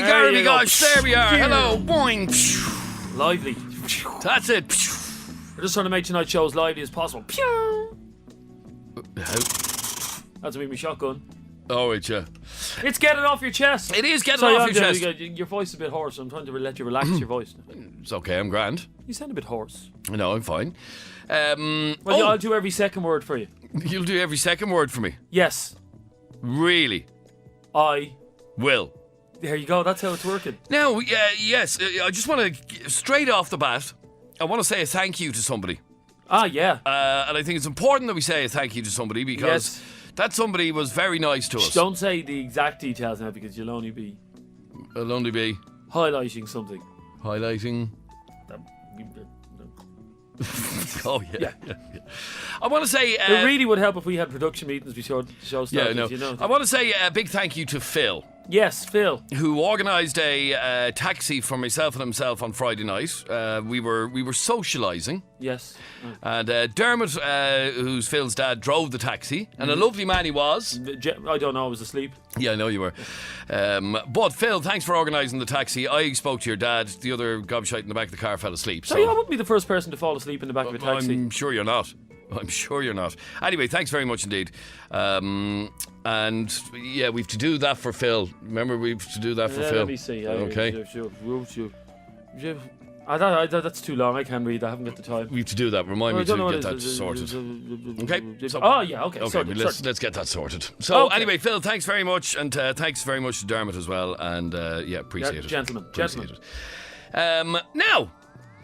Garvey, gosh, there we are. Hello, boing. Lively. That's it. We're just trying to make tonight's show as lively as possible. Pew! That's me, my shotgun. Oh, right, yeah. It's getting off your chest. It is getting off your chest. Your voice is a bit hoarse. I'm trying to let you relax your voice. It's okay, I'm grand. You sound a bit hoarse. No, I'm fine. I'll do every second word for you. You'll do every second word for me? Yes. Really? I will. There you go. That's how it's working. Now, yes, I just want to, straight off the bat, I want to say a thank you to somebody. Ah, yeah. And I think it's important that we say a thank you to somebody because that somebody was very nice to us. Don't say the exact details now because you'll only be... I'll only be... highlighting something. Highlighting... Oh, yeah. I want to say... it really would help if we had production meetings before the show started. Yeah, no. I want to say a big thank you to Phil. Yes, Phil. Who organised a taxi for myself and himself on Friday night. We were socialising. Yes. And Dermot, who's Phil's dad, drove the taxi. And a lovely man he was. I don't know, I was asleep. Yeah, I know you were. But Phil, thanks for organising the taxi. I spoke to your dad. The other gobshite in the back of the car fell asleep. So I wouldn't be the first person to fall asleep in the back of a taxi. I'm sure you're not. Anyway, thanks very much indeed. And yeah, we've to do that for Phil. Remember, we've to do that for Phil. Let me see. Okay. That's too long. I can't read. I haven't got the time. We have to do that. Remind me to get that sorted. Okay. So, oh yeah. Okay. Okay. Sorted. Let's get that sorted. So anyway, Phil, thanks very much, and thanks very much to Dermot as well. And appreciate it, gentlemen. Now,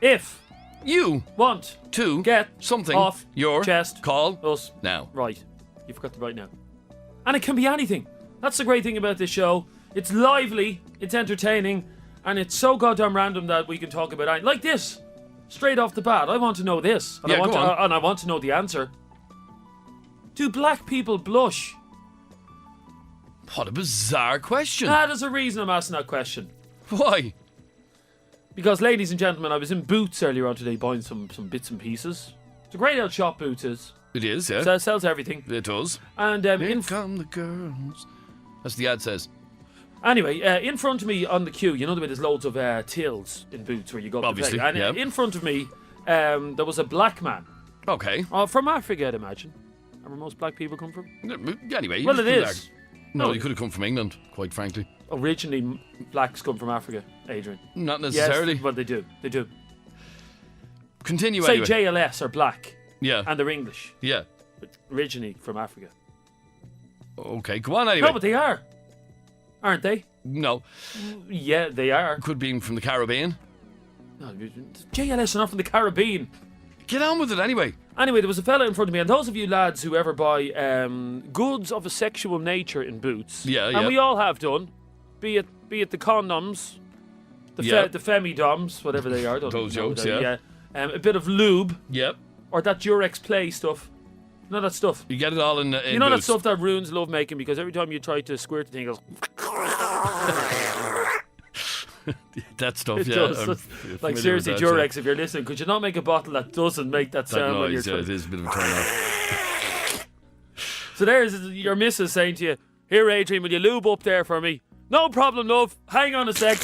if you want to get something off your chest, call us now. Right. You forgot the right now. And it can be anything. That's the great thing about this show. It's lively, it's entertaining, and it's so goddamn random that we can talk about anything. Like this. Straight off the bat. I want to know this. And I want to know the answer. Do black people blush? What a bizarre question. There's a reason I'm asking that question. Why? Because, ladies and gentlemen, I was in Boots earlier on today buying some bits and pieces. It's a great old shop, Boots is. It is, yeah. So it sells everything. It does. And Here come the girls. That's the ad says. Anyway, in front of me on the queue, you know the way there's loads of tills in Boots where you go up Obviously, to pay. And in front of me, there was a black man. Okay. From Africa, I'd imagine. Where most black people come from. Anyway. Well, it is. No, you could have come from England, quite frankly. Originally, blacks come from Africa, Adrian. Not necessarily. Yes, well, they do. They do. Continue Say anyway. JLS are black. Yeah. And they're English. Yeah. But originally from Africa. Okay, go on anyway. No, but they are. Aren't they? No. Yeah, they are. Could be from the Caribbean. No, JLS are not from the Caribbean. Get on with it anyway. Anyway, there was a fella in front of me, and those of you lads who ever buy goods of a sexual nature in Boots, and we all have done, be it the condoms, the femidoms, whatever they are. Those jokes, a bit of lube. Yep. Or that Durex Play stuff. You know that stuff? You get it all in You know Boots. that stuff that ruins lovemaking because every time you try to squirt the thing, it goes... That stuff, it does. Like seriously, Durex, if you're listening, could you not make a bottle that doesn't make that sound noise, when you're trying? It is a bit of a turn off. So there's your missus saying to you, "Here, Adrian, will you lube up there for me?" "No problem, love. Hang on a sec."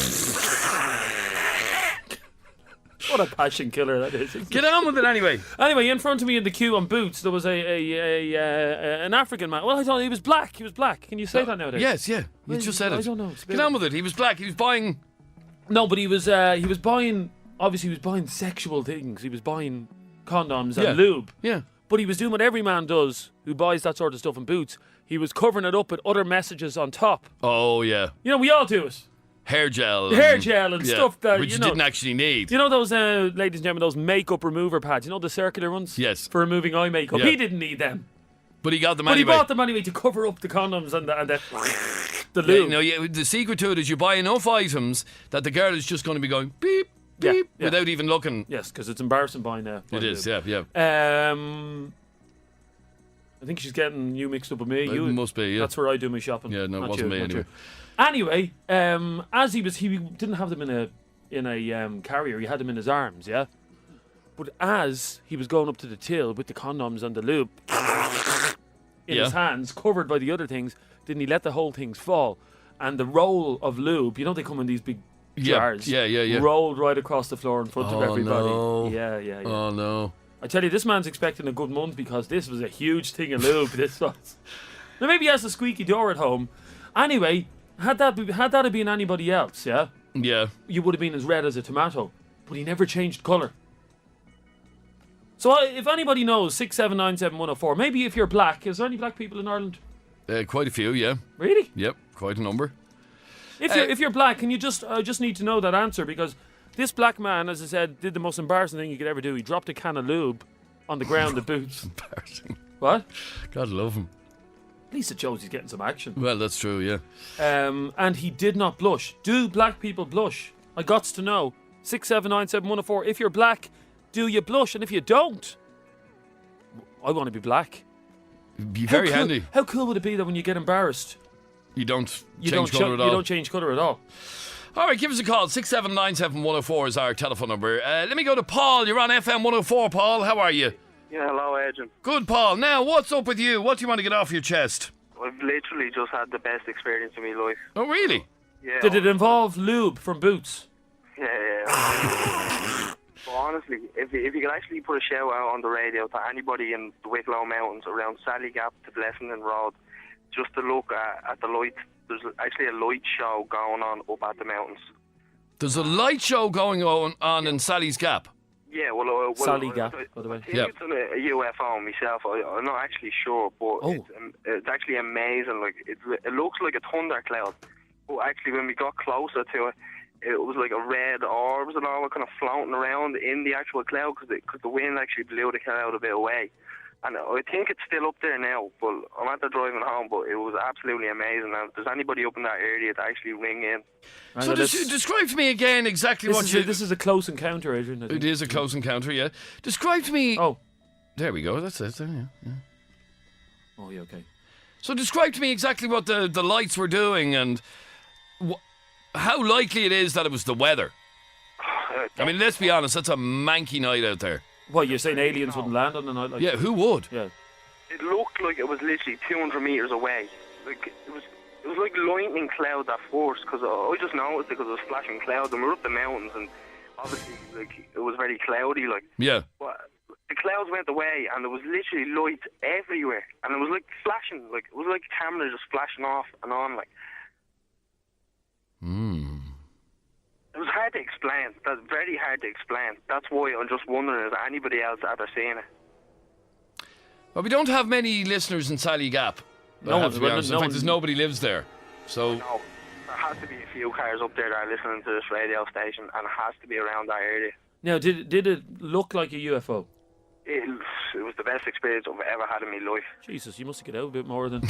What a passion killer that is. Get on with it anyway. Anyway, in front of me in the queue on Boots, there was an African man. Well, I thought he was black. He was black. Can you say that nowadays? Yes, yeah. You just said it. I don't know. Get on with it. He was black. He was buying... No, but he was buying... Obviously, he was buying sexual things. He was buying condoms and lube. Yeah. But he was doing what every man does who buys that sort of stuff in Boots. He was covering it up with other messages on top. Oh, yeah. You know, we all do it. Hair gel and stuff that which you didn't actually need. You know those, ladies and gentlemen, those makeup remover pads. You know the circular ones? Yes. For removing eye makeup. Yeah. He didn't need them. But he got them anyway. But he bought them anyway to cover up the condoms and the lube. The secret to it is you buy enough items that the girl is just going to be going beep, beep, without even looking. Yes, because it's embarrassing buying that. It is, yeah. I think she's getting you mixed up with me. It must be, yeah. That's where I do my shopping. Yeah, no, it wasn't me anyway. Anyway, as he didn't have them in a carrier. He had them in his arms, yeah. But as he was going up to the till with the condoms and the lube in his hands, covered by the other things, didn't he let the whole things fall? and the roll of lube, they come in these big jars. Yeah. Rolled right across the floor in front of everybody. No. Yeah. Oh no. I tell you, this man's expecting a good month because this was a huge thing of lube. This was. Now maybe he has a squeaky door at home. Anyway, had that have been anybody else, yeah, you would have been as red as a tomato. But he never changed colour. So if anybody knows 6797104, maybe if you're black, is there any black people in Ireland? Quite a few, yeah. Really? Yep, quite a number. If you're black, I just need to know that answer, because this black man, as I said, did the most embarrassing thing you could ever do. He dropped a can of lube on the ground at Boots. Embarrassing. What? God love him. At least it shows he's getting some action. Well, that's true, yeah. And he did not blush. Do black people blush? I gots to know. 6797104. If you're black, do you blush? And if you don't, I want to be black. It'd be very handy. How cool would it be that when you get embarrassed, you don't change colour at all? You don't change colour at all. All right, give us a call. 6797104 is our telephone number. Let me go to Paul. You're on FM104, Paul. How are you? Yeah, hello, Adrian. Good, Paul. Now, what's up with you? What do you want to get off your chest? I've literally just had the best experience of my life. Oh, really? Yeah. Did it involve lube from Boots? Yeah. But honestly, if you could actually put a shout out on the radio to anybody in the Wicklow Mountains around Sally Gap to Blessington Road, just to look at the light. There's actually a light show going on up at the mountains. There's a light show going on in Sally's Gap. Yeah, well Sally Gap, by the way. I think it's a UFO myself. I'm not actually sure, but it's actually amazing. Like it looks like a thundercloud, but actually when we got closer to it, it was like a red orbs and all kind of floating around in the actual cloud because the wind actually blew the cloud a bit away. And I think it's still up there now, but I'm at the driving home, but it was absolutely amazing. And if there's anybody up in that area to actually ring in. So describe to me again exactly This is a close encounter, Adrian. It is a close encounter, yeah. Describe to me... Oh. There we go, that's it. Yeah. Oh, yeah, okay. So describe to me exactly what the lights were doing and how likely it is that it was the weather. I mean, let's be honest, that's a manky night out there. What, you're saying aliens wouldn't land on the night like that? Yeah, who would? Yeah. It looked like it was literally 200 metres away. Like it was like lightning clouds at first, because I just noticed it because it was flashing clouds, and we were up the mountains, and obviously like it was very cloudy, like. Yeah. But the clouds went away, and there was literally lights everywhere, and it was like flashing, like it was like cameras just flashing off and on, like. It was hard to explain. That's very hard to explain. That's why I'm just wondering, is anybody else ever seen it? Well, we don't have many listeners in Sally Gap. No one's in fact, there's nobody lives there. So no, there has to be a few cars up there that are listening to this radio station, and it has to be around that area. Now, did it look like a UFO? It was the best experience I've ever had in my life. Jesus, you must have get out a bit more than...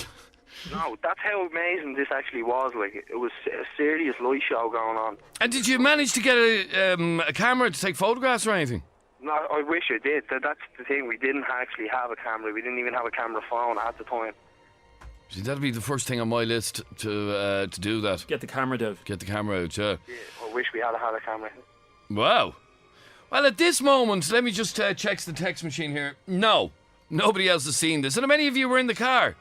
No, that's how amazing this actually was. Like, it was a serious light show going on. And did you manage to get a camera to take photographs or anything? No, I wish I did. That's the thing. We didn't actually have a camera. We didn't even have a camera phone at the time. See, that'd be the first thing on my list to do that. Get the camera out. Get the camera out, yeah. Yeah, I wish we had a camera. Wow. Well, at this moment, let me just check the text machine here. No, nobody else has seen this. And how many of you were in the car?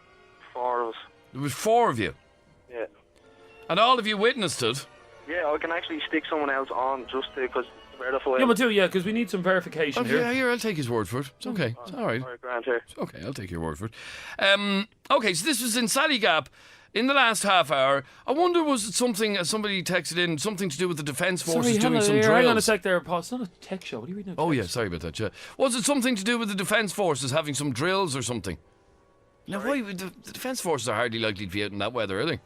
4 of us. There was 4 of you. Yeah. And all of you witnessed it. Yeah, I can actually stick someone else on just because to verify. Yeah, but because we need some verification here. Yeah, here, I'll take his word for it. It's okay. It's all right. All right, Grant here. It's okay, I'll take your word for it. Okay, so this was in Sally Gap in the last half hour. I wonder, was it something, somebody texted in, something to do with the Defence Forces doing some drills? Hang on a sec there, Paul. It's not a tech show. What are you reading? Oh, yeah, sorry about that, yeah. Was it something to do with the Defence Forces having some drills or something? Now, why the Defence Forces are hardly likely to be out in that weather, are they?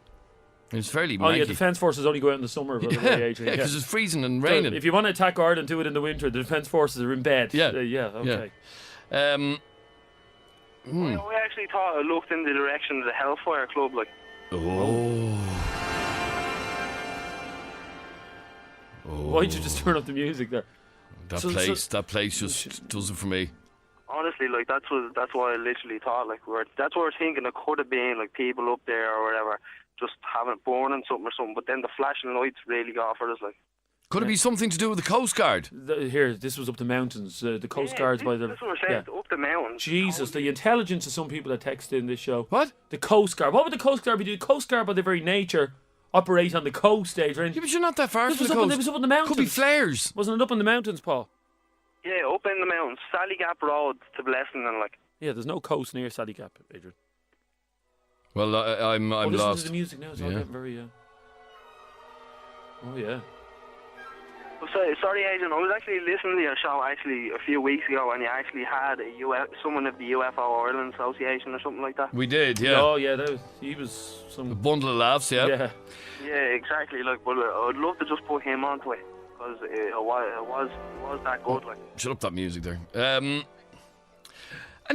It's fairly manky. Oh, yeah, Defence Forces only go out in the summer. Yeah, because it's freezing and raining. So if you want to attack Ireland, do it in the winter. The Defence Forces are in bed. Yeah. Okay. Yeah. We actually thought it looked in the direction of the Hellfire Club, like. Oh. Why'd you just turn up the music there? That place just does it for me. Honestly, like that's what I literally thought. Like that's what we're thinking. It could have been like people up there or whatever, just having burning something or something. But then the flashing lights really got for us. Like, could it be something to do with the Coast Guard? This was up the mountains. The Coast Guard's by the. That's what we're saying. Up the mountains. Jesus, the intelligence of some people that text in this show. What? The Coast Guard. What would the Coast Guard be doing? The Coast Guard, by their very nature, operate on the coast, Adrian. Yeah, but you're not that far This from was the up, coast. it was up in the mountains. Could be flares. Wasn't it up in the mountains, Paul? Yeah, up in the mountains, Sally Gap Road to Blessing and like. Yeah, there's no coast near Sally Gap, Adrian. Well, I'm listen lost. to the music now. It's all getting very. Oh yeah. Sorry, Adrian. I was actually listening to your show actually a few weeks ago, and you actually had someone of the UFO Ireland Association or something like that. We did, yeah. Oh yeah, he was A some. bundle of laughs, yeah. Yeah. Yeah, exactly. Like, but I'd love to just put him onto it because it was that good. Like, Shut up that music there. And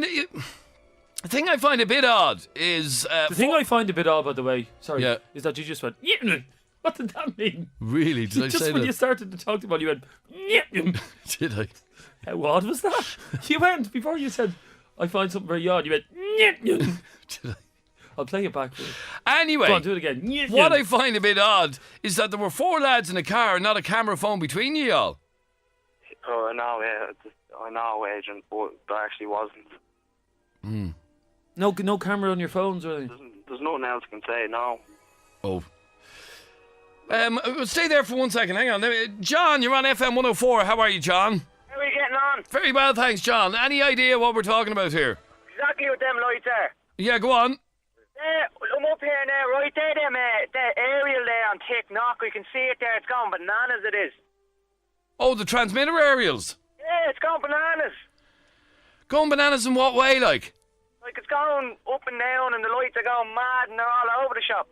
the thing I find a bit odd is The thing I find a bit odd, by the way, Yeah. is that you just went. "Yeah." What did that mean? really did I Just say when that? you started to talk about it, you went. "Yeah." Did I? How odd was that? You went before you said, "I find something very odd." You went. "Yeah." Did I? I'll play it back for you. Anyway, Go on, do it again. "Yeah." what I find a bit odd is that there were 4 lads in a car and not a camera phone between you all. oh no, yeah, I know, Adrian, but there actually wasn't. No camera on your phones or anything. There's nothing else I can say. No. Oh. Stay there for 1 second. Hang on. John, you're on FM104. How are you, John? How are you getting on? Very well, thanks, John. Any idea what we're talking about here? Exactly what them lights are. Yeah, go on. I'm up here now, right there, the aerial there on Tick Knock. We can see it there. It's gone bananas, it is. Oh, the transmitter aerials. Yeah, it's gone bananas. Going bananas in what way, like? Like, it's going up and down, and the lights are going mad, and they're all over the shop.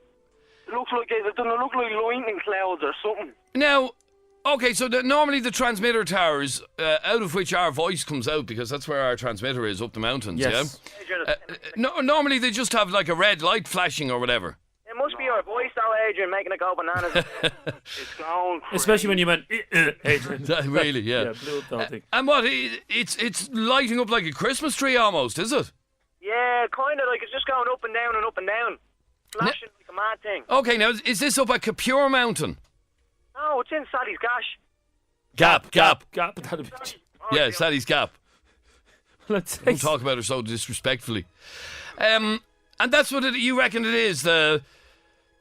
It looks like it doesn't look like lightning clouds or something. Now, okay, so normally the transmitter towers, out of which our voice comes out, because that's where our transmitter is, up the mountains, Yes. yeah? Normally they just have like a red light flashing or whatever. It must be your voice, though, Adrian, making it go bananas. It's going crazy. Especially when you went, Adrian. Really, yeah. Yeah, blew up the whole thing. And what, it's lighting up like a Christmas tree almost, is it? Yeah, kind of like it's just going up and down and up and down. Flashing like a mad thing. Okay, now, is this up at Capure Mountain? No, it's in Sally's Gash. Gap. Gap, that'd be. Yeah, Sally's Gap. Let's say. Don't talk about her so disrespectfully. And that's what you reckon it is, the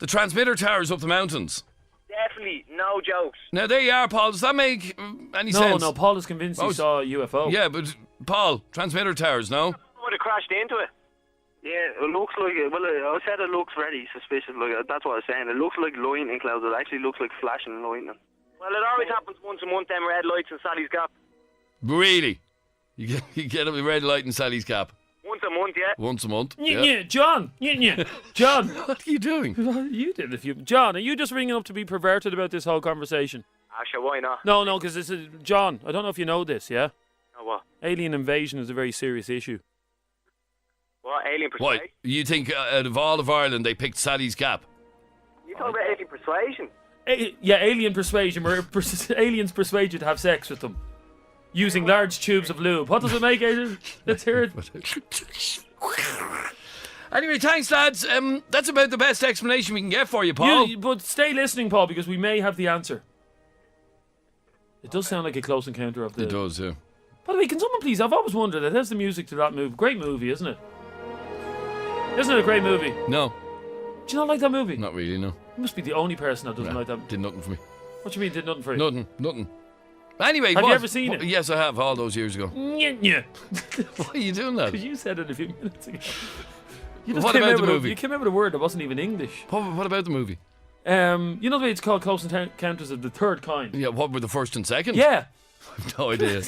transmitter towers up the mountains. Definitely, no jokes. Now, there you are, Paul. Does that make any No, sense? no, Paul is convinced he saw a UFO. Yeah, but, Paul, transmitter towers, no? Would have crashed into it. Yeah, it looks like it. Well, I said it looks very suspicious. Like that's what I was saying. It looks like lightning clouds. It actually looks like flashing lightning. Well, it always happens once a month, them red lights in Sally's Gap. Really? You get a red light in Sally's Gap Once a month, yeah. once a month? Yeah, John. Yeah. John. What are you doing? You did if you. John, are you just ringing up to be perverted about this whole conversation? Ah, sure, why not? No, because this is John. I don't know if you know this. Yeah, Oh, what? alien invasion is a very serious issue. What, alien Why? persuasion? You think out of all of Ireland they picked Sally's Gap? You talking about alien persuasion? Yeah, alien persuasion, where aliens persuade you to have sex with them using large tubes of lube. What does it make, Adrian? Let's hear it. Anyway, thanks, lads. That's about the best explanation we can get for you, Paul. But stay listening, Paul, because we may have the answer. It does sound like a close encounter of the. It does, yeah. By the way, can someone please? I've always wondered that. How's the music to that movie? Great movie, isn't it? Isn't it a great movie? No, Do you not like that movie? not really, no. You must be the only person that doesn't like that. Did nothing for me. What do you mean, did nothing for you? Nothing. Anyway, Have you ever seen it? Yes, I have, all those years ago. Yeah. Why are you doing that? Because you said it a few minutes ago. You just What came about out the with movie? You came out with a word that wasn't even English. What about the movie? You know the way it's called Close Encounters of the Third Kind? Yeah, what were the first and second? Yeah. I've no idea.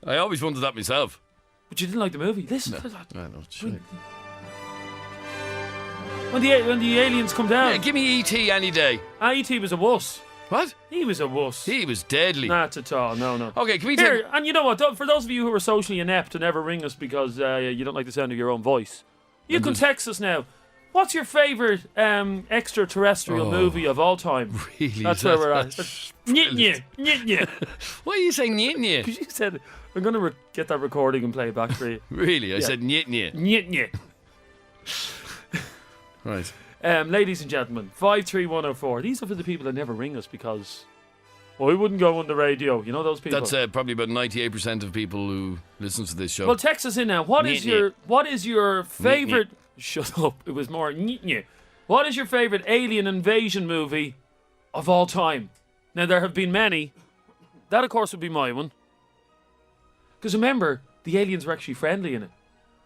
I always wondered that myself. But you didn't like the movie. Listen. I know. Shit. When the aliens come down. Yeah, give me E.T. any day. E.T. was a wuss. What? He was a wuss. He was deadly. Not at all. No. Okay, can we Here, take... and you know what? For those of you who are socially inept and never ring us because you don't like the sound of your own voice, you can text us now. What's your favourite extraterrestrial movie of all time? Really? That's where we're at. Yeah. Why are you saying nyet? Because you said, I'm going to get that recording and play it back for you. Really? I said nyet. Yeah. Right. Ladies and gentlemen, 53104. These are for the people that never ring us because I wouldn't go on the radio. You know those people? That's probably about 98% of people who listen to this show. Well, text us in now. What is your favourite... Shut up. It was more... What is your favourite alien invasion movie of all time? Now, there have been many. That, of course, would be my one. Because remember, the aliens were actually friendly in it.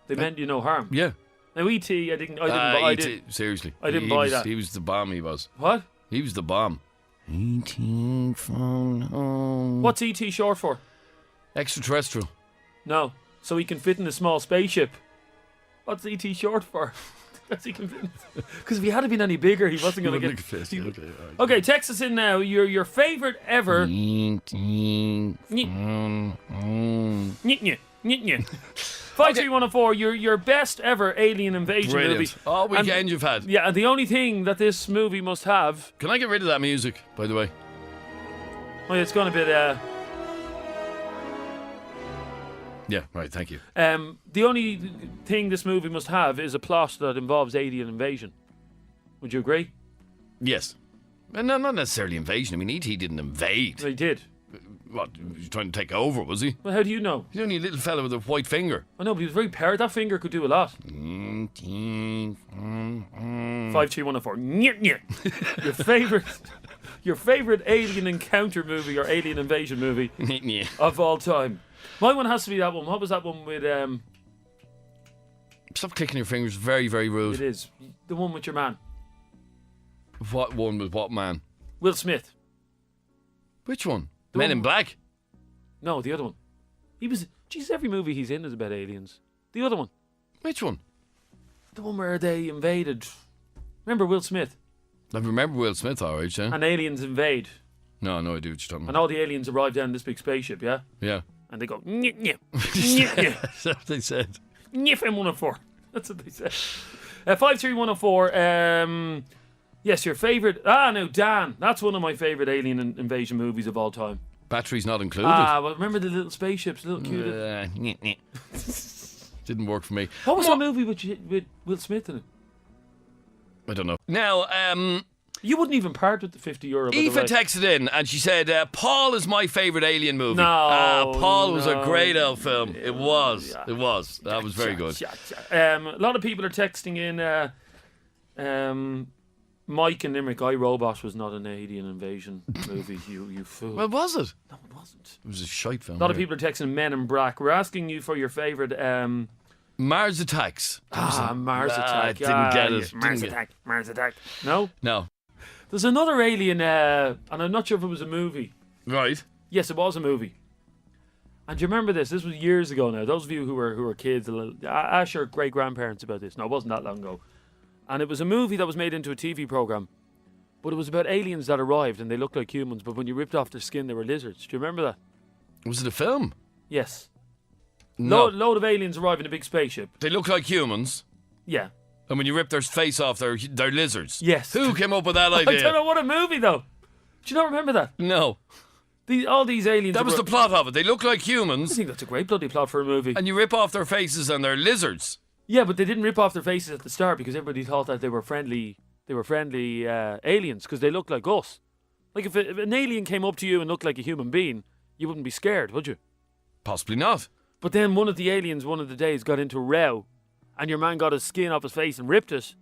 They meant you no harm. Yeah. Now, E.T., I didn't buy E.T., seriously. I didn't buy that. He was the bomb, he was. What? He was the bomb. E.T. phone home. What's E.T. short for? Extraterrestrial. No. So he can fit in a small spaceship. What's E.T. short for? Because if he had been any bigger, he wasn't going to get... Okay, text us in now. Your favourite ever... E.T. phone home. 53104, your best ever alien invasion Brilliant. movie. All weekend you've had. Yeah, and the only thing that this movie must have... Can I get rid of that music, by the way? Oh, it's gone a bit... Yeah, right, thank you. The only thing this movie must have is a plot that involves alien invasion. Would you agree? Yes. And no, not necessarily invasion. I mean, E.T. didn't invade. They did. What, he was trying to take over, was he? Well, how do you know? He's only a little fella with a white finger. I know, but he was very paired. That finger could do a lot. 53104. Your favourite alien encounter movie or alien invasion movie of all time. My one has to be that one. What was that one with... Stop clicking your fingers. Very, very rude. It is. The one with your man. What one with what man? Will Smith. Which one? The Men one- in Black? No, the other one. He was... Jeez, every movie he's in is about aliens. The other one. Which one? The one where they invaded... Remember Will Smith? I remember Will Smith, alright, yeah? And aliens invade. No, I do what you're talking And about. all the aliens arrive down this big spaceship, yeah? Yeah. And they go... Nyeh, nyeh. Nyeh, nyeh. That's what they said. FM104. That's what they said. 53104. Yes, your favourite... no, Dan. That's one of my favourite alien invasion movies of all time. Batteries not included. Well, remember the little spaceships, the little cute... Didn't work for me. What was that movie with Will Smith in it? I don't know. Now, You wouldn't even part with the €50. By the Aoife way. texted in and she said, Paul is my favourite alien movie. No, Paul was a no. great old film. It was. It was. That was very good. A lot of people are texting in. Mike and Limerick, I, Robot was not an alien invasion movie. You fool. Well, was it? No, it wasn't. It was a shite film. A lot of people are texting Men in Black. We're asking you for your favourite. Mars Attacks. Mars Attack. Didn't get it. Mars Attack. Mars Attack. No? No. There's another alien, and I'm not sure if it was a movie. Right. Yes, it was a movie. And do you remember this? This was years ago now. Those of you who were kids, ask your great grandparents about this. No, it wasn't that long ago. And it was a movie that was made into a TV program. But it was about aliens that arrived and they looked like humans, but when you ripped off their skin, they were lizards. Do you remember that? Was it a film? Yes. No. Load of aliens arrive in a big spaceship. They look like humans. Yeah. And when you rip their face off, they're lizards. Yes. Who came up with that I idea? don't know what a movie though. Do you not remember that? No. All these aliens. That was the plot of it. They look like I humans, think that's a great bloody plot for a movie. and you rip off their faces, and they're lizards. Yeah, but they didn't rip off their faces at the start because everybody thought that they were friendly. They were friendly aliens because they looked like us. Like if an alien came up to you and looked like a human being, you wouldn't be scared, would you? Possibly not. But then one of the aliens, one of the days, got into a row, and your man got his skin off his face and ripped it,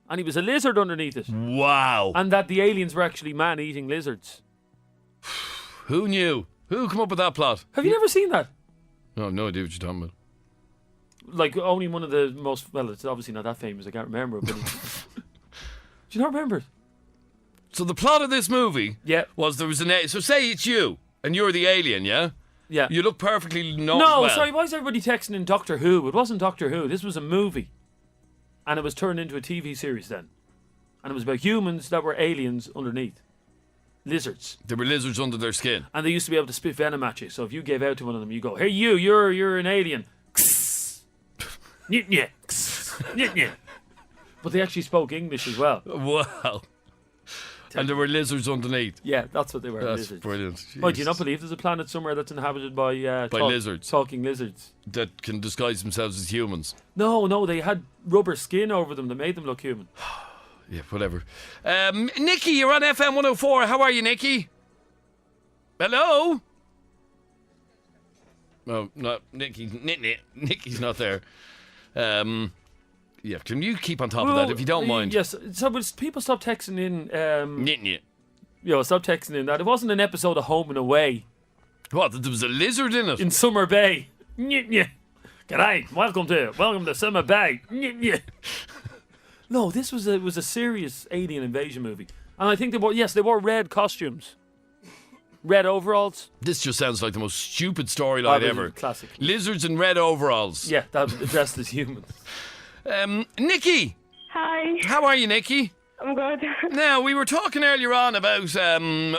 and he was a lizard underneath it. Wow. And that the aliens were actually man-eating lizards. Who knew? Who come up with that plot? Have you never seen that? No, I have no idea what you're talking about. Like only one of the most. Well, it's obviously not that famous. I can't remember. But do you not remember it? So the plot of this movie Yeah. was there was so say it's you, and you're the alien, yeah? Yeah. You look perfectly No, well. sorry. Why is everybody texting in Doctor Who? It wasn't Doctor Who. This was a movie, and it was turned into a TV series then, and it was about humans that were aliens underneath, lizards, There were lizards under their skin. and they used to be able to spit venom at you. So if you gave out to one of them, you go, "Hey, you're an alien." But they actually spoke English as well. Wow. And there were lizards underneath. Yeah, that's what they were. That's lizards. brilliant. Why, do you not Jesus. believe there's a planet somewhere that's inhabited by lizards? talking lizards? That can disguise themselves as humans. No, they had rubber skin over them that made them look human. Yeah, whatever. Nikki, you're on FM104. How are you, Nikki? Hello? No, not Nikki. Nikki's not there. Yeah, can you keep on top of that if you don't mind? Yes. So but people stop texting in. Yeah. Stop texting in that. It wasn't an episode of Home and Away What? There was a lizard in it? in Summer Bay. G'day. Welcome to Summer Bay. No, this was a serious alien invasion movie, and I think they wore red costumes, red overalls. This just sounds like the most stupid storyline ever. Classic. Lizards in red overalls. Yeah, that was dressed as humans. Nikki. Hi, How are you, Nikki? I'm good. Now, we were talking earlier on about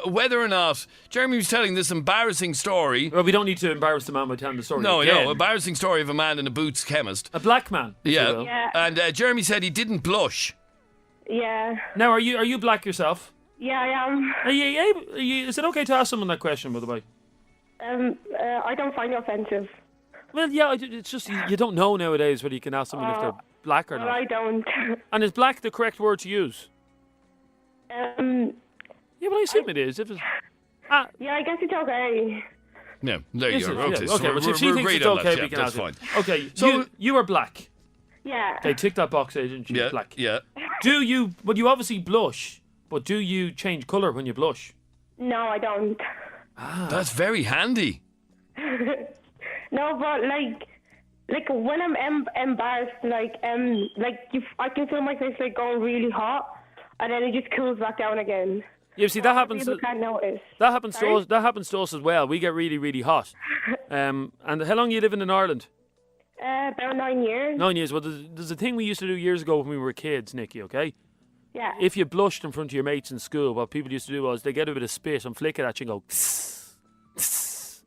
whether or not Jeremy was telling this embarrassing story. Well, we don't need to embarrass the man by telling the story. No, again. embarrassing story of a man in a Boots chemist. A black man. if you will. Yeah. And Jeremy said he didn't blush. Yeah. Now, are you black yourself? Yeah, I am. Is it okay to ask someone that question, by the way? I don't find it offensive. Well, yeah, it's just you don't know nowadays whether you can ask someone if they're black or Well, not. I don't. And is black the correct word to use? Yeah, but I assume it is. If it's, Yeah, I guess it's okay. Yeah, there Is you it? go. Okay, Yeah, so okay, but if she we're thinks agreed it's on okay, that. we can That's ask fine. it. Okay, So- you are black. Yeah. Okay, tick that box, Adrian. She's Yeah, black. yeah. Do you? Well, you obviously blush, but do you change colour when you blush? No, I don't. That's very handy. No, but like when I'm embarrassed, I can feel my face like going really hot, and then it just cools back down again. Yeah, see that happens. People can't notice. That happens to Sorry? us. That happens to us as well. We get really, really hot. And how long are you living in Ireland? About 9 years. 9 years. Well, there's a thing we used to do years ago when we were kids, Nikki. Okay. Yeah. If you blushed in front of your mates in school, what people used to do was they get a bit of spit and flick it at you and go, tss, tss,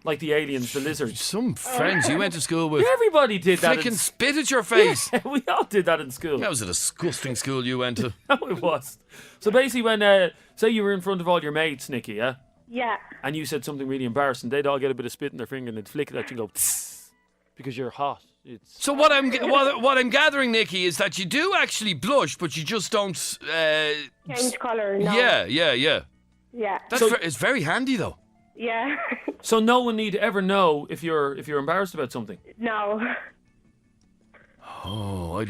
like the aliens, the lizards. Some friends you went to school with Everybody did that. flicking spit at your face. We all did that in school. That was a disgusting school you went to. No, it was. So basically, when say you were in front of all your mates, Nikki, yeah, Yeah. and you said something really embarrassing, they'd all get a bit of spit in their finger and they'd flick it at you and go, tss, because you're hot. It's So what I'm gathering, Nikki, is that you do actually blush, but you just don't. Change colour. No. Yeah. Yeah. That's it's very handy though. Yeah. so no one need to ever know if you're embarrassed about something. No. Oh,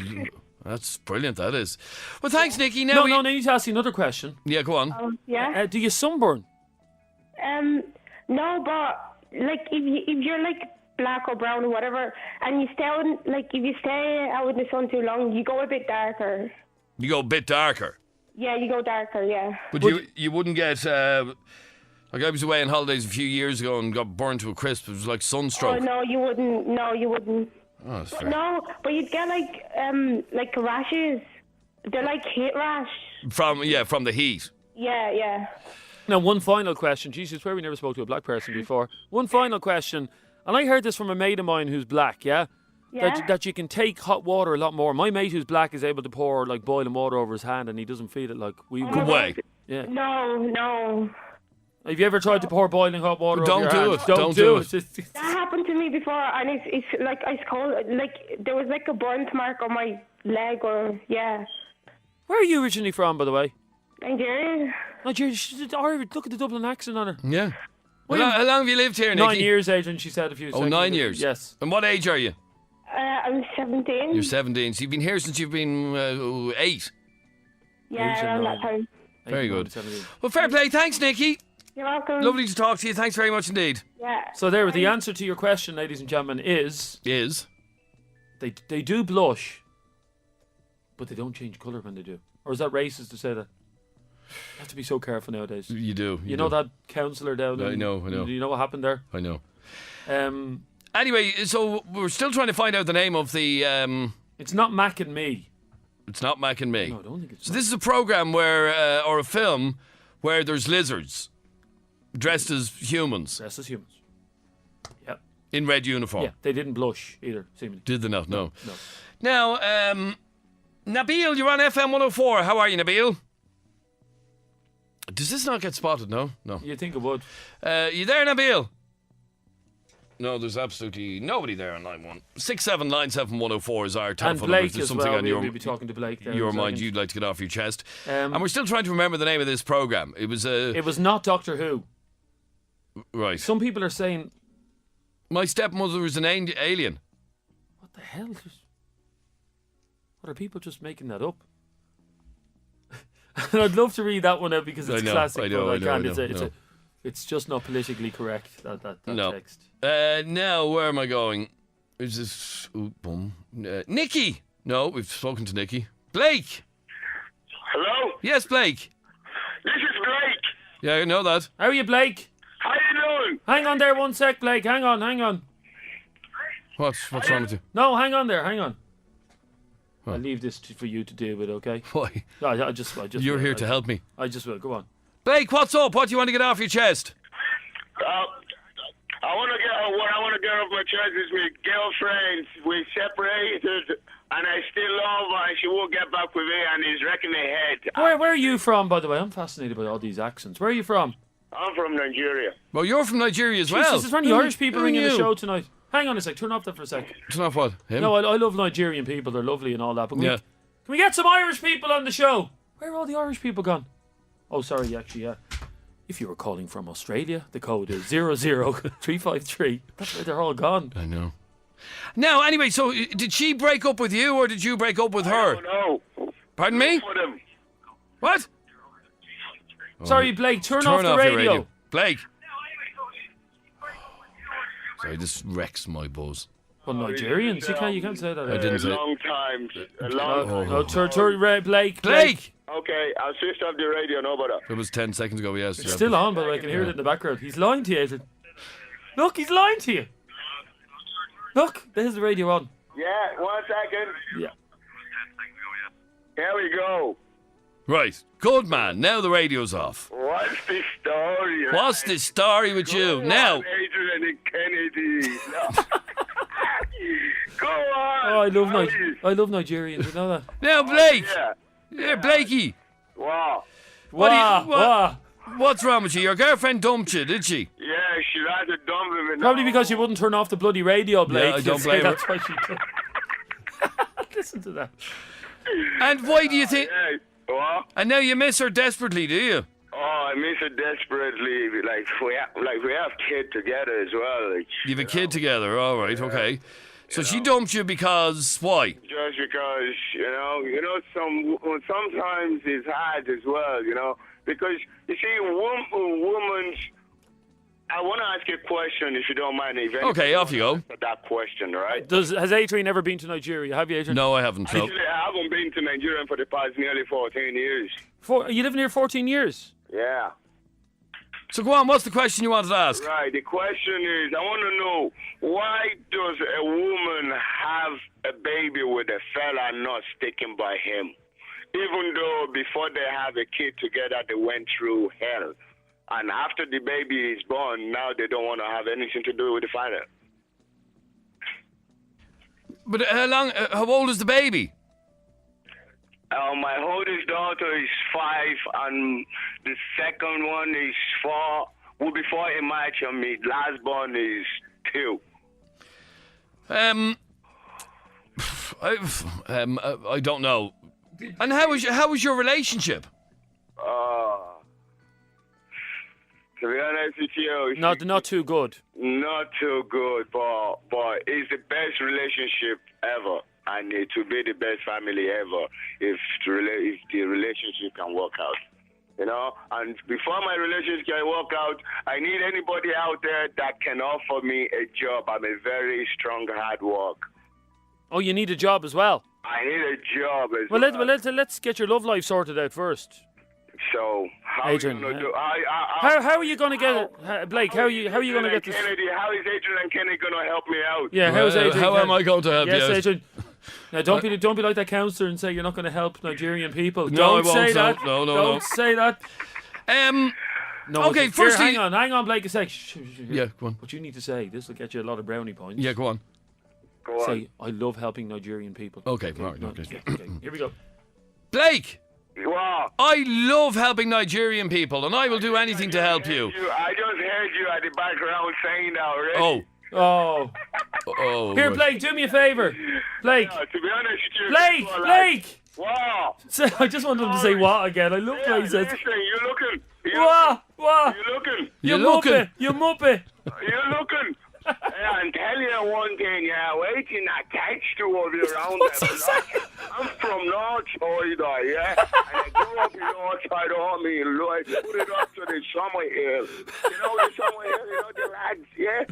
that's brilliant. That is. Well, thanks, Nikki. Now No, I need to ask you another question. Yeah, go on. Yeah. Do you sunburn? No, but like if you're like black or brown or whatever, and you stay out if you stay out in the sun too long, you go a bit darker. You go a bit darker. Yeah, you go darker. Yeah. But you wouldn't get. Like I was away on holidays a few years ago and got burned to a crisp. It was like sunstroke. Oh no, you wouldn't. No, you wouldn't. Oh, that's fair. No, but you'd get like rashes. They're like heat rash. From the heat. Yeah, yeah. Now, one final question. Jesus, where we never spoke to a black person before. One final question. And I heard this from a mate of mine who's black, yeah? Yeah. That you can take hot water a lot more. My mate who's black is able to pour like boiling water over his hand and he doesn't feel it like we would. Good way. Yeah. No. Have you ever tried to pour boiling hot water Don't over your do hand? it. Don't do it. That happened to me before, and it's like ice cold. Like there was like a burnt mark on my leg, or yeah. Where are you originally from, by the way? Nigeria. Nigeria. Look at the Dublin accent on her. Yeah. How long have you lived here, Nikki? 9 years, Adrian, she said a few seconds 9 ago. years? Yes. And what age are you? I'm 17. You're 17. So you've been here since you've been 8. Yeah, around that time. Very good. 17. Well, fair play. Thanks, Nikki. You're welcome. Lovely to talk to you. Thanks very much indeed. Yeah. So there, the answer to your question, ladies and gentlemen, is they do blush, but they don't change colour when they do. Or is that racist to say that? You have to be so careful nowadays. You do. You know that councillor down there? I know. You know what happened there? I know. Anyway, so we're still trying to find out the name of the. It's not Mac and Me. It's not Mac and Me. No, I don't think it's. So this is a program where, or a film, where there's lizards dressed as humans Dressed as humans. Yep. in red uniform. Yeah, they didn't blush either, seemingly. Did they not? No. No. Now, Nabil, you're on FM104. How are you, Nabil? Does this not get spotted? No. You'd think it would. You there, Nabil? No, there's absolutely nobody there on line 1. 6797104 is our And telephone number. Blake If there's as something well. on We'll be talking to Blake there. your in a mind second. you'd like to get off your chest. Um, And we're still trying to remember the name of this program. It was It was not Doctor Who. right. Some people are saying, My stepmother was an alien. what the hell? What, are people just making that up? And I'd love to read that one out because it's classic. I know. It's just not politically correct, that text. Now, where am I going? Is this... Nikki! No, we've spoken to Nikki. Blake! Hello? Yes, Blake. This is Blake. Yeah, I know that. How are you, Blake? How you doing? Hang on there 1 sec, Blake. Hang on. What's wrong with you? No, hang on. I'll leave this for you to deal with, okay? Why? I just You're here to help me. I just will. Go on. Blake, what's up? What do you want to get off your chest? What I want to get off my chest is my girlfriend. We separated, and I still love her, and she won't get back with me, and he's wrecking her head. Where are you from, by the way? I'm fascinated by all these accents. Where are you from? I'm from Nigeria. Well, you're from Nigeria as well. Jesus, there's any Irish people ringing the show tonight. Hang on a sec. Turn off that for a sec. Turn off what? Him? No, I love Nigerian people. They're lovely and all that. But can we get some Irish people on the show? Where are all the Irish people gone? Oh, sorry, actually, yeah. If you were calling from Australia, the code is 00353. That's where they're all gone. I know. Now, anyway, so did she break up with you or did you break up with her? No. Pardon me? What? Sorry, Blake, turn off the radio. Blake. Sorry, this wrecks my buzz. Well, Nigerians, you can't say that. I didn't say. A long time. Turn Blake. Okay, I'll switch off the radio, no bother. It was 10 seconds ago, yes. It's still on, but I can hear it in the background. He's lying to you, Adrian. Look, he's lying to you. Look, there's the radio on. Yeah, 1 second. Yeah. Here we go. Right, good man. Now the radio's off. What's the story? What's the story with you? Now. Adrian and Kennedy. No. Go on. Oh, I love Nigerians. You know that. Now, Blake. Yeah, Blakey. Wow. What's wrong with you? Your girlfriend dumped you, did she? Yeah, she had to dump him. Probably because you wouldn't turn off the bloody radio, Blake. Yeah, I don't blame her. That's why she did. Listen to that. And why do you think... What? And now you miss her desperately, do you? Oh, I miss her desperately. We have kids together as well. You have a kid together, all right, okay. So she dumped you because why? Just because, sometimes it's hard as well, because you see, women's. I want to ask you a question, if you don't mind. Okay, off you go. That question, right? Has Adrian ever been to Nigeria? Have you, Adrian? No, I haven't. No. Actually, I haven't been to Nigeria for the past nearly 14 years. You lived here 14 years? Yeah. So go on, what's the question you wanted to ask? Right, the question is, I want to know, why does a woman have a baby with a fella not sticking by him? Even though before they have a kid together, they went through hell. And after the baby is born, now they don't want to have anything to do with the father. But how old is the baby? My oldest daughter is 5, and the second one is 4. Well, before in March, and my last born is 2. I don't know. And how was your relationship? To be honest with you, not too good. Not too good, but it's the best relationship ever, and it will be the best family ever if the relationship can work out. And before my relationship can work out, I need anybody out there that can offer me a job. I'm a very strong, hard work. Oh, you need a job as well? I need a job as well. Let's get your love life sorted out first. So, Adrian, how are you going to get it? Blake, how are you going to get this? Kennedy, how is Adrian and Kennedy going to help me out? Yeah, how's Adrian? How am I going to help you? Yes, Adrian. Now, don't be like that counsellor and say you're not going to help Nigerian people. No, don't I won't. say that. No. Don't say that. No. Okay, firstly, hang on, Blake, a sec. Yeah, go on. What you need to say, this will get you a lot of brownie points. Yeah, go on. Say, I love helping Nigerian people. Okay, right, okay. Here we go. What? Blake! I love helping Nigerian people, and I will do anything to help you. I just heard you at the background saying that already. Oh. Here, Blake, do me a favour. Blake. To be honest with you. Blake! Wow. So, I just wanted him to say what again. I love what he says. Listen, you're looking. What? You're looking. You muppet. You're looking. I'm telling you one thing, waiting attached to all around What's he saying? I'm from North Florida, yeah? And I grew up in North Side Army in Lloyd. Put it up to the Summer Hill. You know the Summer Hill, you know the lads, yeah?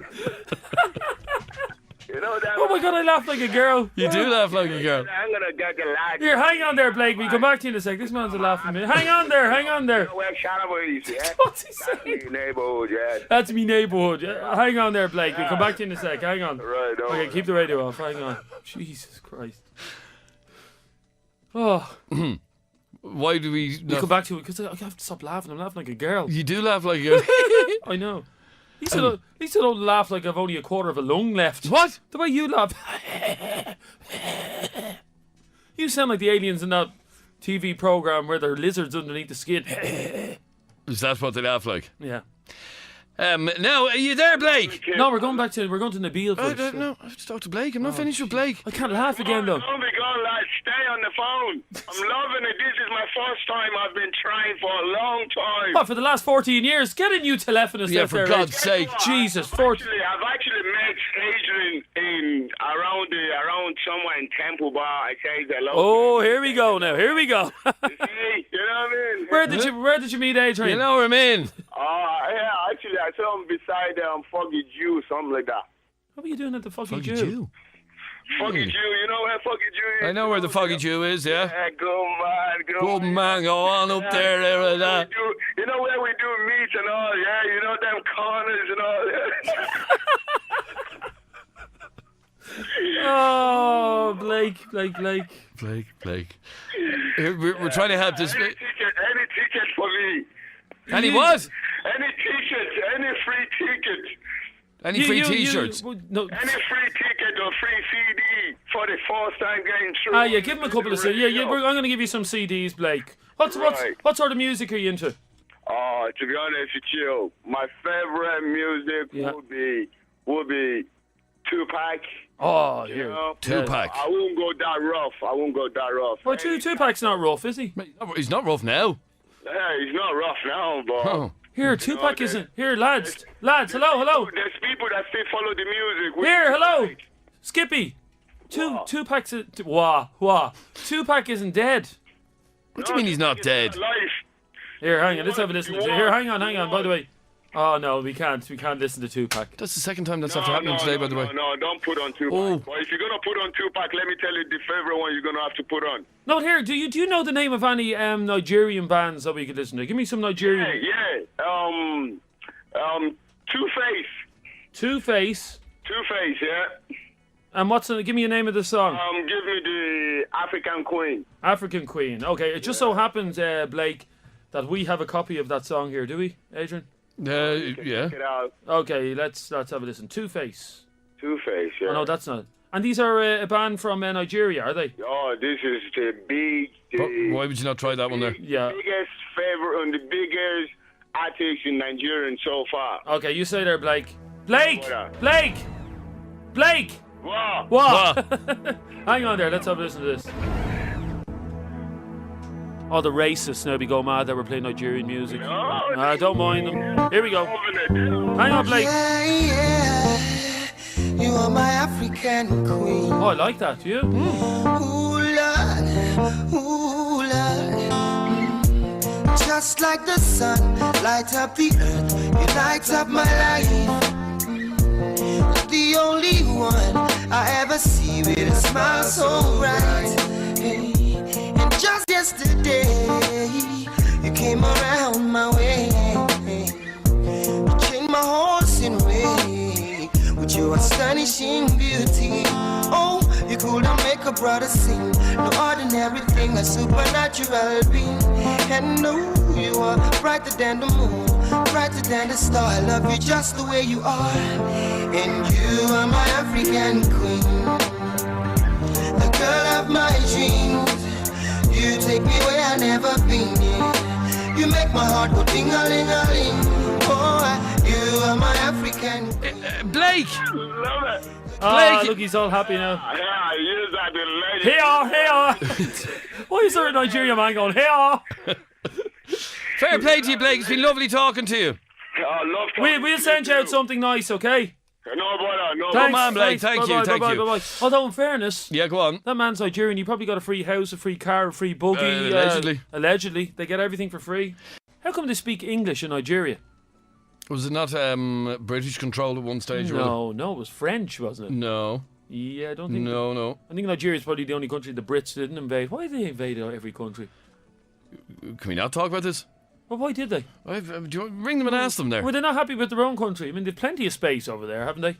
You know that? Oh my God, I laugh like a girl. You do laugh like a girl. I'm going to get the lads. Here, hang on there, Blake. We come back to you in a sec. This man's a laughing me. Hang on there. Where Shalaboys, yeah? What's he That's saying? me neighborhood, yeah. That's me neighbourhood. Hang on there, Blake. We'll come back to you in a sec. Hang on. Right, Okay, keep the radio off. Hang on. Jesus Christ. Oh, Why do we... we'll come back to it because I have to stop laughing. I'm laughing like a girl. You do laugh like a girl. I know. At least I don't laugh like I've only a quarter of a lung left. What? The way you laugh. You sound like the aliens in that TV program where there are lizards underneath the skin. Is that what they laugh like? Yeah. Now, are you there, Blake? No, we're going to Nabil first. No, I have to talk to Blake. I'm not finished with Blake. I can't laugh again though. Don't be gone, lads. Stay on the phone. I'm loving it. This is my first time. I've been trying for a long time. What, for the last 14 years? Get a new telephonist Yeah, out for there. God's sake. Jesus, I've actually met Adrian around somewhere in Temple Bar. I say hello. Oh, here we go now. Here we go. See, you know what I mean? Where did you meet Adrian? You know what I mean? Yeah, actually, I saw him beside Foggy Jew, something like that. What were you doing at the fucking Foggy Jew? Jew. Foggy Jew, you know where Foggy Jew is? I know where the Foggy Jew is, yeah. Yeah, go Good man, go on up there and that. You know where we do meets and all, yeah? You know them corners and all, Oh, Blake. Blake. Here, we're trying to help this. Any ticket for me. Any what? Any ticket, any free ticket. Any free T-shirts? No. Any free ticket or free CD for the first time getting through. Yeah, give him a couple of CDs. I'm going to give you some CDs, Blake. What sort of music are you into? To be honest with you, my favorite music would be Tupac. Oh, You yeah. know? Tupac. I won't go that rough. Well, Tupac's not rough, is he? He's not rough now. Yeah, he's not rough now, but... Oh. Here, Tupac isn't. Here, lads, hello. There's people that still follow the music. Here, hello. Skippy. Tupac's... Tupac isn't dead. What do you mean he's not dead? Life. Here, hang on, let's have a listen. Here, hang on. By the way. Oh, no, we can't listen to Tupac. That's the second time that's after happening today, by the way. No, don't put on Tupac. Oh. But if you're going to put on Tupac, let me tell you the favorite one you're going to have to put on. No, here, do you know the name of any Nigerian bands that we could listen to? Give me some Nigerian... Two-Face. Two-Face, yeah. and give me a name of the song. Give me the African Queen. African Queen. Okay, it just so happens, Blake, that we have a copy of that song here, do we, Adrian? Yeah. Check it out. Okay, let's have a listen. Two-Face. Two-Face, yeah. Oh, no, that's not. And these are a band from Nigeria, are they? Oh, this is Why would you not try that one there? Yeah. biggest favorite and the biggest artist in Nigeria so far. Okay, you say there, Blake. Blake! Wow. What? Hang on there, let's have a listen to this. Oh, the racists now be go mad that we're playing Nigerian music. I don't mind them. Here we go. Hang on, Blake. Yeah. You are my African queen. Oh, I like that. Do you? Ooh, Lord. Just like the sun, light up the earth. You light up my life. The only one I ever see with a smile so bright. And just yesterday, you came around my way. You changed my horse in way with your astonishing beauty. Oh, you couldn't make a brother sing. No ordinary thing, a supernatural being. And no, you are brighter than the moon, brighter than the star. I love you just the way you are. And you are my African queen, the girl of my dreams. You take me where I never been. Yeah. You make my heart go ding-a-ling-a-ling. Oh, you are my African queen. Blake! Love it. Ah, look, he's all happy now. Yeah, you are the legend. Here. Why is there a Nigerian man going, here? Fair play to you, Blake. It's been lovely talking to you. Oh, love talking We'll to send you too. out something nice, okay? No bother, no Thanks, man, Blake. thanks. Thank you, Bye-bye, thank bye-bye, you. bye-bye. Although, in fairness, Yeah, go on. that man's Nigerian. You probably got a free house, a free car, a free buggy. Allegedly. Allegedly. They get everything for free. How come they speak English in Nigeria? Was it not British controlled at one stage? or No, it was French, wasn't it? No. Yeah, I don't think. No. I think Nigeria is probably the only country the Brits didn't invade. Why did they invade every country? Can we not talk about this? Well, why did they? Do you ring them and ask them there? Were they not happy with their own country? I mean, they've plenty of space over there, haven't they?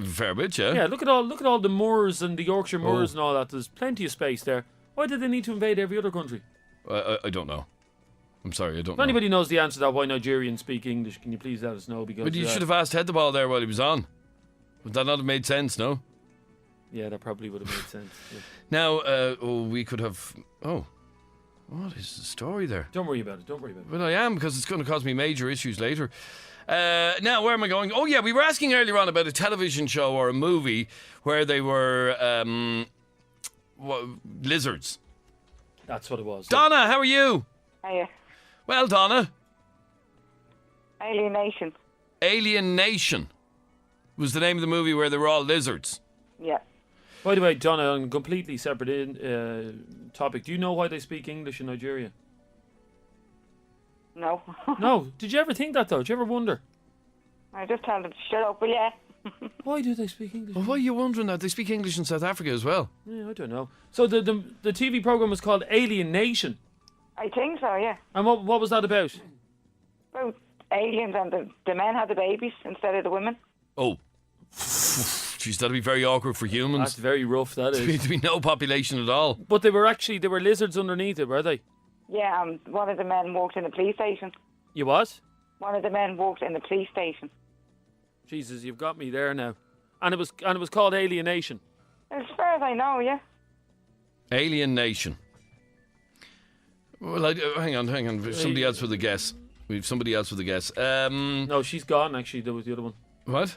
Fair bit, yeah. Yeah, look at all the moors and the Yorkshire moors and all that. There's plenty of space there. Why did they need to invade every other country? I don't know. I'm sorry, I don't If know. anybody knows the answer to that, why Nigerians speak English, can you please let us know? Because But you should have asked Headtheball there while he was on. Would that not have made sense, no? Yeah, that probably would have made sense. Yeah. Now, we could have... Oh, what is the story there? Don't worry about it. Well, I am, because it's going to cause me major issues later. Now, where am I going? Oh, yeah, we were asking earlier on about a television show or a movie where they were lizards. That's what it was. Donna, how are you? Hiya. Well, Donna. Alienation. Alien Nation was the name of the movie where they were all lizards. Yeah. By the way, Donna, on a completely separate topic, do you know why they speak English in Nigeria? No. No. Did you ever think that, though? Did you ever wonder? I just tell them to shut up, will ya? Why do they speak English? Well, why are you wondering that? They speak English in South Africa as well. Yeah, I don't know. So the TV program was called Alien Nation. I think so, yeah. And what was that about? Well, aliens and the men had the babies instead of the women. Oh. Jeez, that'd be very awkward for That's humans. very rough, that is. There'd be no population at all. But they were lizards underneath it, were they? Yeah, one of the men worked in the police station. You what? One of the men worked in the police station. Jesus, you've got me there now. And it was called Alienation. As far as I know, yeah. Alien Nation. Well, hang on. Somebody else with a guess. We've somebody else with a guess. No, she's gone, actually. There was the other one. What?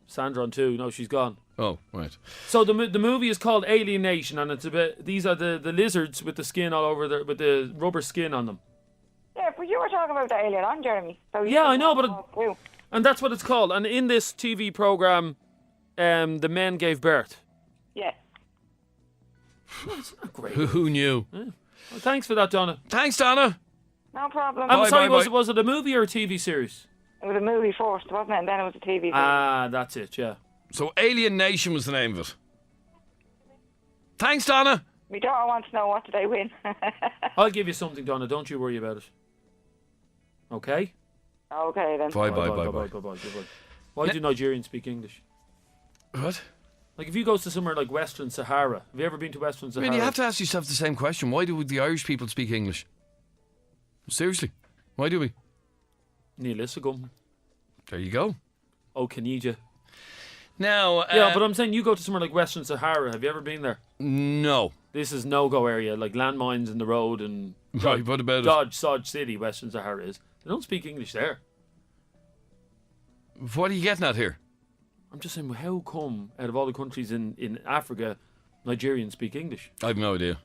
Sandra on 2. No, she's gone. Oh, right. So the movie is called Alienation, and it's about these are the lizards with the skin all over with the rubber skin on them. Yeah, but you were talking about the alien on, Jeremy. So Yeah, I know, but and that's what it's called. And in this TV program, the men gave birth. yeah. Well, it's not great. Who knew? Well, thanks for that, Donna. Thanks, Donna. No problem. I'm Bye, sorry, bye, bye. was it a movie or a TV series? It was a movie first, wasn't it? And then it was a TV series. Ah, that's it, yeah. So Alien Nation was the name of it. Thanks, Donna. My daughter wants to know what did they win. I'll give you something, Donna. Don't you worry about it. Okay? Okay, then. Bye. Bye. Why do Nigerians speak English? What? Like, if you go to somewhere like Western Sahara, have you ever been to Western I Sahara? mean, you have to ask yourself the same question. Why do the Irish people speak English? Seriously. Why do we? Níl Isagum. There you go. Oh, Canija. Now... Yeah, but I'm saying you go to somewhere like Western Sahara. Have you ever been there? No. This is no-go area, like landmines in the road and... Right, what about it? Dodge City, Western Sahara is. They don't speak English there. What are you getting at here? I'm just saying, how come, out of all the countries in Africa, Nigerians speak English? I have no idea.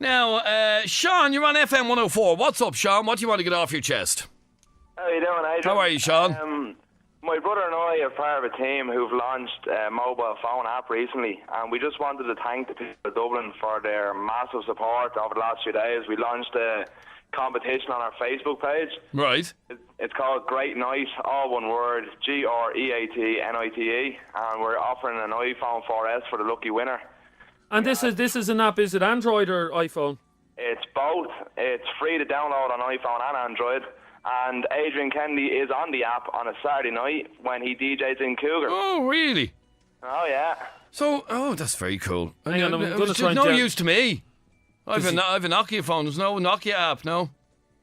Now, Sean, you're on FM104. What's up, Sean? What do you want to get off your chest? How are you doing, Adrian? How are you, Sean? My brother and I are part of a team who've launched a mobile phone app recently, and we just wanted to thank the people of Dublin for their massive support over the last few days. We launched a competition on our Facebook page. Right. It's called Great Night, all one word, GREATNITE, and we're offering an iPhone 4S for the lucky winner. And this is an app, is it Android or iPhone? It's both. It's free to download on iPhone and Android. And Adrian Kennedy is on the app on a Saturday night when he DJs in Cougar. Oh, really? Oh, yeah. So, that's very cool. Hang on, I'm It gonna was try and no tell- use to me. I have a Nokia phone. There's no Nokia app, no?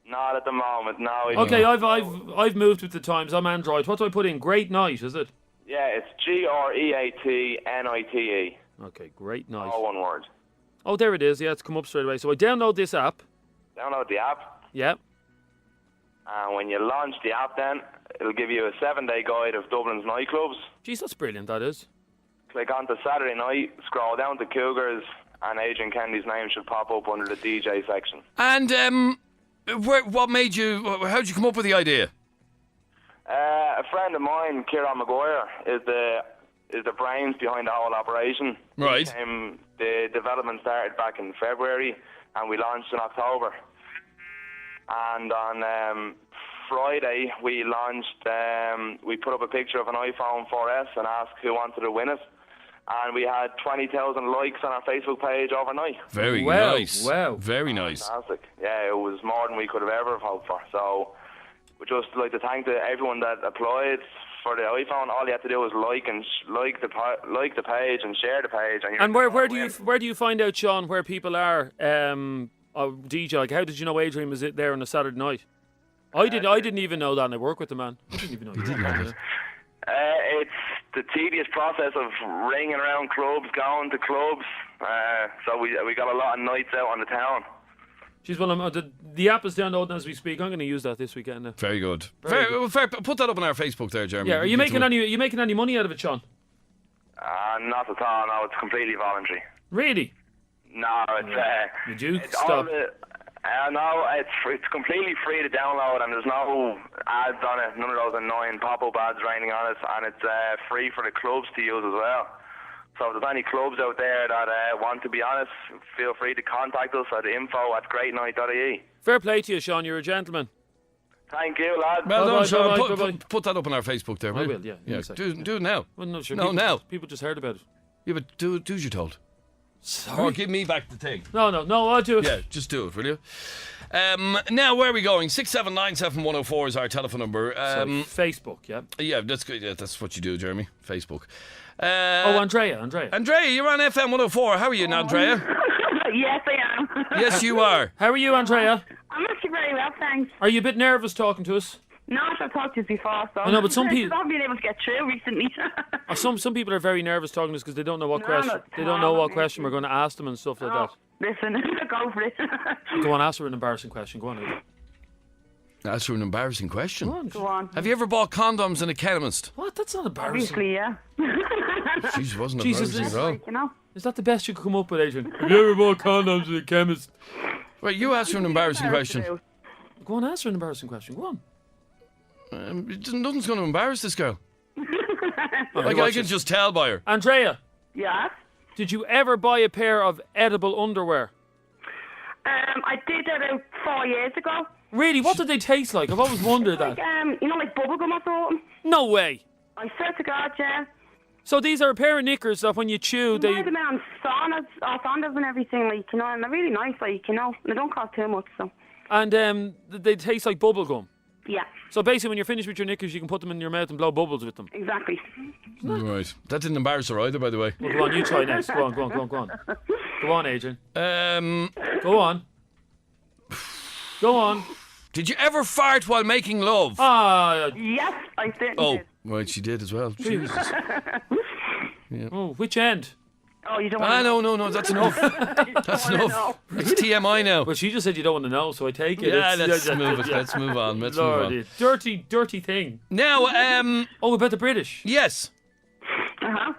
Not at the moment, no. Okay, I've moved with the times. I'm Android. What do I put in? Great Night, is it? Yeah, it's GREATNITE. Okay, Great Night. All one word. Oh, there it is. Yeah, it's come up straight away. So I download this app. Download the app. Yeah. And when you launch the app then, it'll give you a 7-day guide of Dublin's nightclubs. Jeez, that's brilliant, that is. Click on to Saturday night, scroll down to Cougars, and Adrian Kennedy's name should pop up under the DJ section. And, what made you... How'd you come up with the idea? A friend of mine, Kieran Maguire, is the brains behind the whole operation. Right. The development started back in February, and we launched in October. And on Friday, we launched. We put up a picture of an iPhone 4S and asked who wanted to win it. And we had 20,000 likes on our Facebook page overnight. Very nice. Wow. Very nice. Fantastic. Yeah, it was more than we could have ever hoped for. So we'd just like to thank everyone that applied for the iPhone. All you have to do is like the page and share the page. And where do you find out, Sean, where people are? DJ, like, how did you know Adrian was there on a Saturday night? I didn't even know that, and I work with the man. I didn't even know. You didn't know that. It's the tedious process of ringing around clubs, going to clubs. So we got a lot of nights out on the town. Jeez, well, the app is downloading as we speak. I'm going to use that this weekend now. Very good. Fair. Put that up on our Facebook there, Jeremy. Yeah, are you making any money out of it, Sean? Not at all. No, it's completely voluntary. Really? No, it's Did you it's stop? No, it's completely free to download, and there's no ads on it. None of those annoying pop-up ads raining on it, and it's free for the clubs to use as well. So if there's any clubs out there that want to be honest, feel free to contact us at info@greatnight.ie. Fair play to you, Sean. You're a gentleman. Thank you, lad. Well done, Sean. Bye-bye. Put that up on our Facebook there, I will will, yeah. Do it now. Well, no, sure. No, now. People just heard about it. Yeah, but do as you're told. Sorry. Or give me back the thing. No, I'll do it. Yeah, just do it, will you? Now, where are we going? 6797104 is our telephone number. Facebook, yeah. Yeah, that's good. Yeah, that's what you do, Jeremy. Facebook. Andrea. Andrea, you're on FM104. How are you, Andrea? Yes, I am. Yes, you are. How are you, Andrea? I'm actually very well, thanks. Are you a bit nervous talking to us? No, I've talked to you before, so... I know, but some people... I've not been able to get through recently. Some people are very nervous talking to us because they don't know what question we're going to ask them and stuff like that. Listen, go for it. Go on, ask her an embarrassing question. Go on, Adrian. Ask her an embarrassing question. Go on. Have you ever bought condoms in a chemist? What? That's not embarrassing. Obviously, yeah. Jeez, wasn't embarrassing at all. You know? Is that the best you could come up with, Adrian? Have you ever bought condoms in a chemist? Right, you ask her an embarrassing question. Go on, ask her an embarrassing question. Go on. Nothing's going to embarrass this girl. I can just tell by her. Andrea. Yeah? Did you ever buy a pair of edible underwear? I did that about 4 years ago. Really? What did they taste like? I've always wondered that. Like bubblegum or something. No way. I swear to God, yeah. So these are a pair of knickers that when you chew, they... them on saunas and everything, like, you know, and they're really nice, like, you know. They don't cost too much, so... And they taste like bubblegum. Yeah. So basically, when you're finished with your knickers, you can put them in your mouth and blow bubbles with them. Exactly. Right. That didn't embarrass her either, by the way. Well, go on, you try next. Go on. Go on, Adrian. Go on. Go on. Did you ever fart while making love? Yes, I certainly did. Right, she did as well. Jesus. Yeah. Oh, which end? Oh, you don't want to know? No, that's enough. That's enough. It's TMI now. Well, she just said you don't want to know, so I take it. Yeah, let's move it. Let's move on. Dirty thing. Now, about the British. Yes. Uh-huh.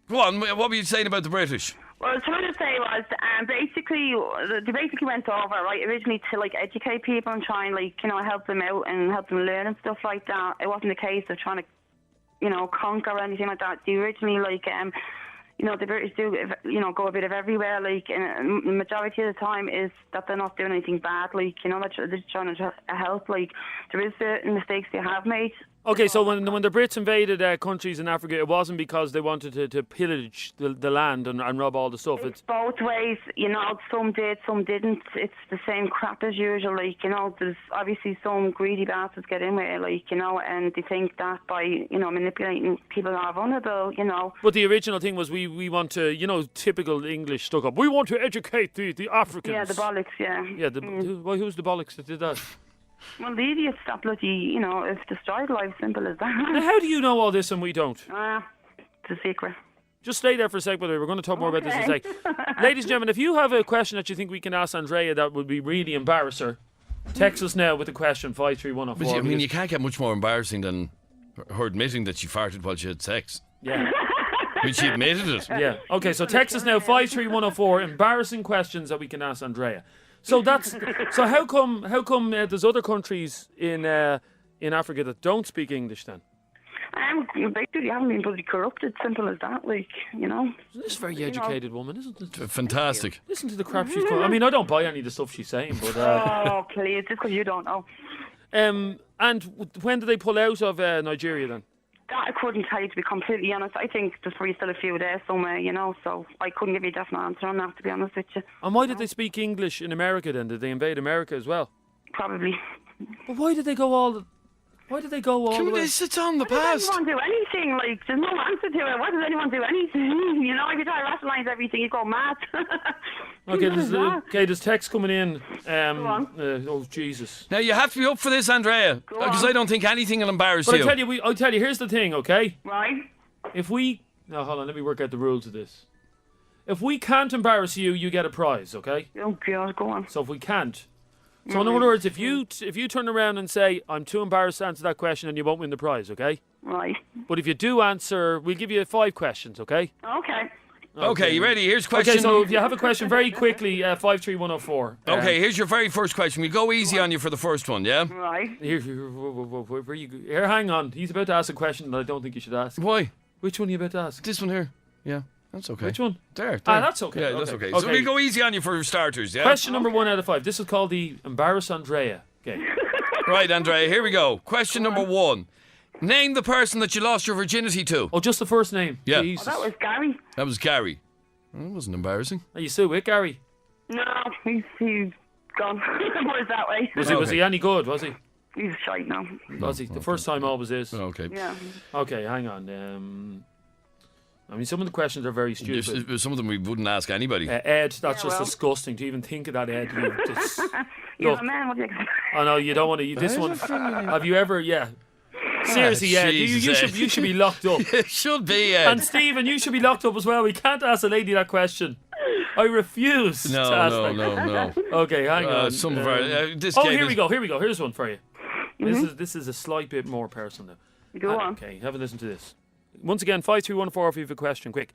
Go on, what were you saying about the British? What I was trying to say was, they basically went over, right, originally to, like, educate people and try and, like, you know, help them out and help them learn and stuff like that. It wasn't a case of trying to, you know, conquer or anything like that. They originally, like, you know, the British do, you know, go a bit of everywhere, like, and the majority of the time is that they're not doing anything bad, like, you know, they're just trying to help, like, there is certain mistakes they have made. Okay, so when the Brits invaded countries in Africa, it wasn't because they wanted to pillage the land and rob all the stuff. It's both ways, you know, some did, some didn't. It's the same crap as usual, like, you know, there's obviously some greedy bastards get in with it, like, you know, and they think that by, you know, manipulating people are vulnerable, you know. But the original thing was we want to, you know, typical English stuck up, we want to educate the Africans. Yeah, the bollocks, yeah. Yeah, who's the bollocks that did that? Well, the idiots that bloody, you know, have destroyed life, simple as that. Now, how do you know all this and we don't? It's a secret. Just stay there for a sec, by the way. We're going to talk more about this in a sec. Ladies and gentlemen, if you have a question that you think we can ask Andrea that would be really embarrass her, text us now with the question, 53104. I mean, you can't get much more embarrassing than her admitting that she farted while she had sex. Yeah. I mean, she admitted it. Yeah. Okay, so text us now, 53104, embarrassing questions that we can ask Andrea. So how come there's other countries in in Africa that don't speak English then? Basically, haven't been bloody corrupted. Simple as that. Like, you know. This is a very educated woman, isn't it? Fantastic. Listen to the crap she's calling. I mean, I don't buy any of the stuff she's saying, but. Oh, please, just because you don't know. And when do they pull out of Nigeria then? That I couldn't tell you, to be completely honest. I think there's probably still a few there somewhere, you know, so I couldn't give you a definite answer on that, to be honest with you. And why did they speak English in America then? Did they invade America as well? Probably. But why did they go all the way? It's on the Why does past. anyone do anything? Like, there's no answer to it. Why does anyone do anything? You know, if you try to rationalise everything, you go mad. Okay, there's text coming in. on. Oh, Jesus. Now, you have to be up for this, Andrea, because on. I don't think anything will embarrass But you. I'll tell you, here's the thing, okay? Right? Now, hold on, let me work out the rules of this. If we can't embarrass you, you get a prize, okay? Oh, God, go on. So if we can't. So in other words, if you turn around and say, I'm too embarrassed to answer that question, then you won't win the prize, okay? Right. But if you do answer, we'll give you 5 questions, okay? Okay. Okay, you ready? Here's question. Okay, so if you have a question, very quickly, 53104. Okay, here's your very first question. We'll go easy on you for the first one, yeah? Right. Here, hang on. He's about to ask a question that I don't think you should ask. Why? Which one are you about to ask? This one here. Yeah, that's okay. Which one? There. That's okay. Yeah, that's okay. Okay. So we'll go easy on you for starters, yeah? Question number 1 out of 5. This is called the Embarrass Andrea game. Right, Andrea, here we go. Question number 1. Name the person that you lost your virginity to. Oh, just the first name? Yeah. Jesus. That was Gary. That was Gary. Well, that wasn't embarrassing. Are you still with Gary? No, he's gone. Put it that way. Was he any good, was he? He's shite now. Was he? The first time always is. Okay. Yeah. Okay, hang on. I mean, some of the questions are very stupid. Some of them we wouldn't ask anybody. Ed, that's just well. disgusting to even think of that, Ed. You're Look. a man, what do you expect? Oh no, you don't want to. This one. Have you ever? Yeah. Seriously, Ed, Jesus, you should be locked up. It should be, Ed. And Stephen, you should be locked up as well. We can't ask a lady that question. I refuse to ask her. No. Okay, hang on. Some of our, this oh, game here is- we go. Here's one for you. This is a slight bit more personal now. Go on. Okay, have a listen to this. Once again, 53104 if you have a question. Quick.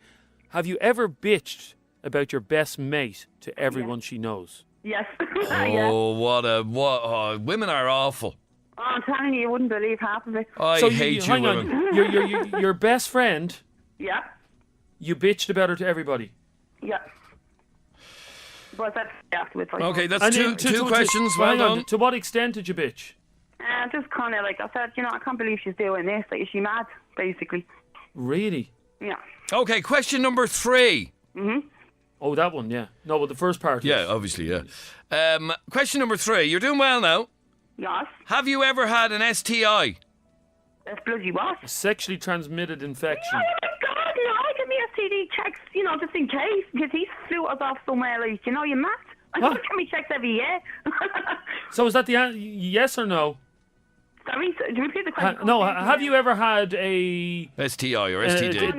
Have you ever bitched about your best mate to everyone she knows? Yes. Oh, women are awful. Oh, I'm telling you, you wouldn't believe half of it. I hate you, hang women. on. Your best friend, Yeah. you bitched about her to everybody. Yeah. But that's afterwards. Okay, that's And two to- questions. well, Well hang on. done. To what extent did you bitch? Just kind of like, I said, you know, I can't believe she's doing this. Like, is she mad, basically? Really? Yeah. Okay, question number 3. Oh, that one, yeah. No, but the first part. Yeah, is- obviously, yeah. Question number 3. You're doing well now. Yes. Have you ever had an STI? That's bloody what? Sexually transmitted infection. Oh my God, no, I get me STD checks, you know, just in case, because he flew us off somewhere, like, you know, you're mad. I What? don't get me checks every year. So is that the yes or no? Sorry, do you repeat the question? No, have you ever had a... STI or STD?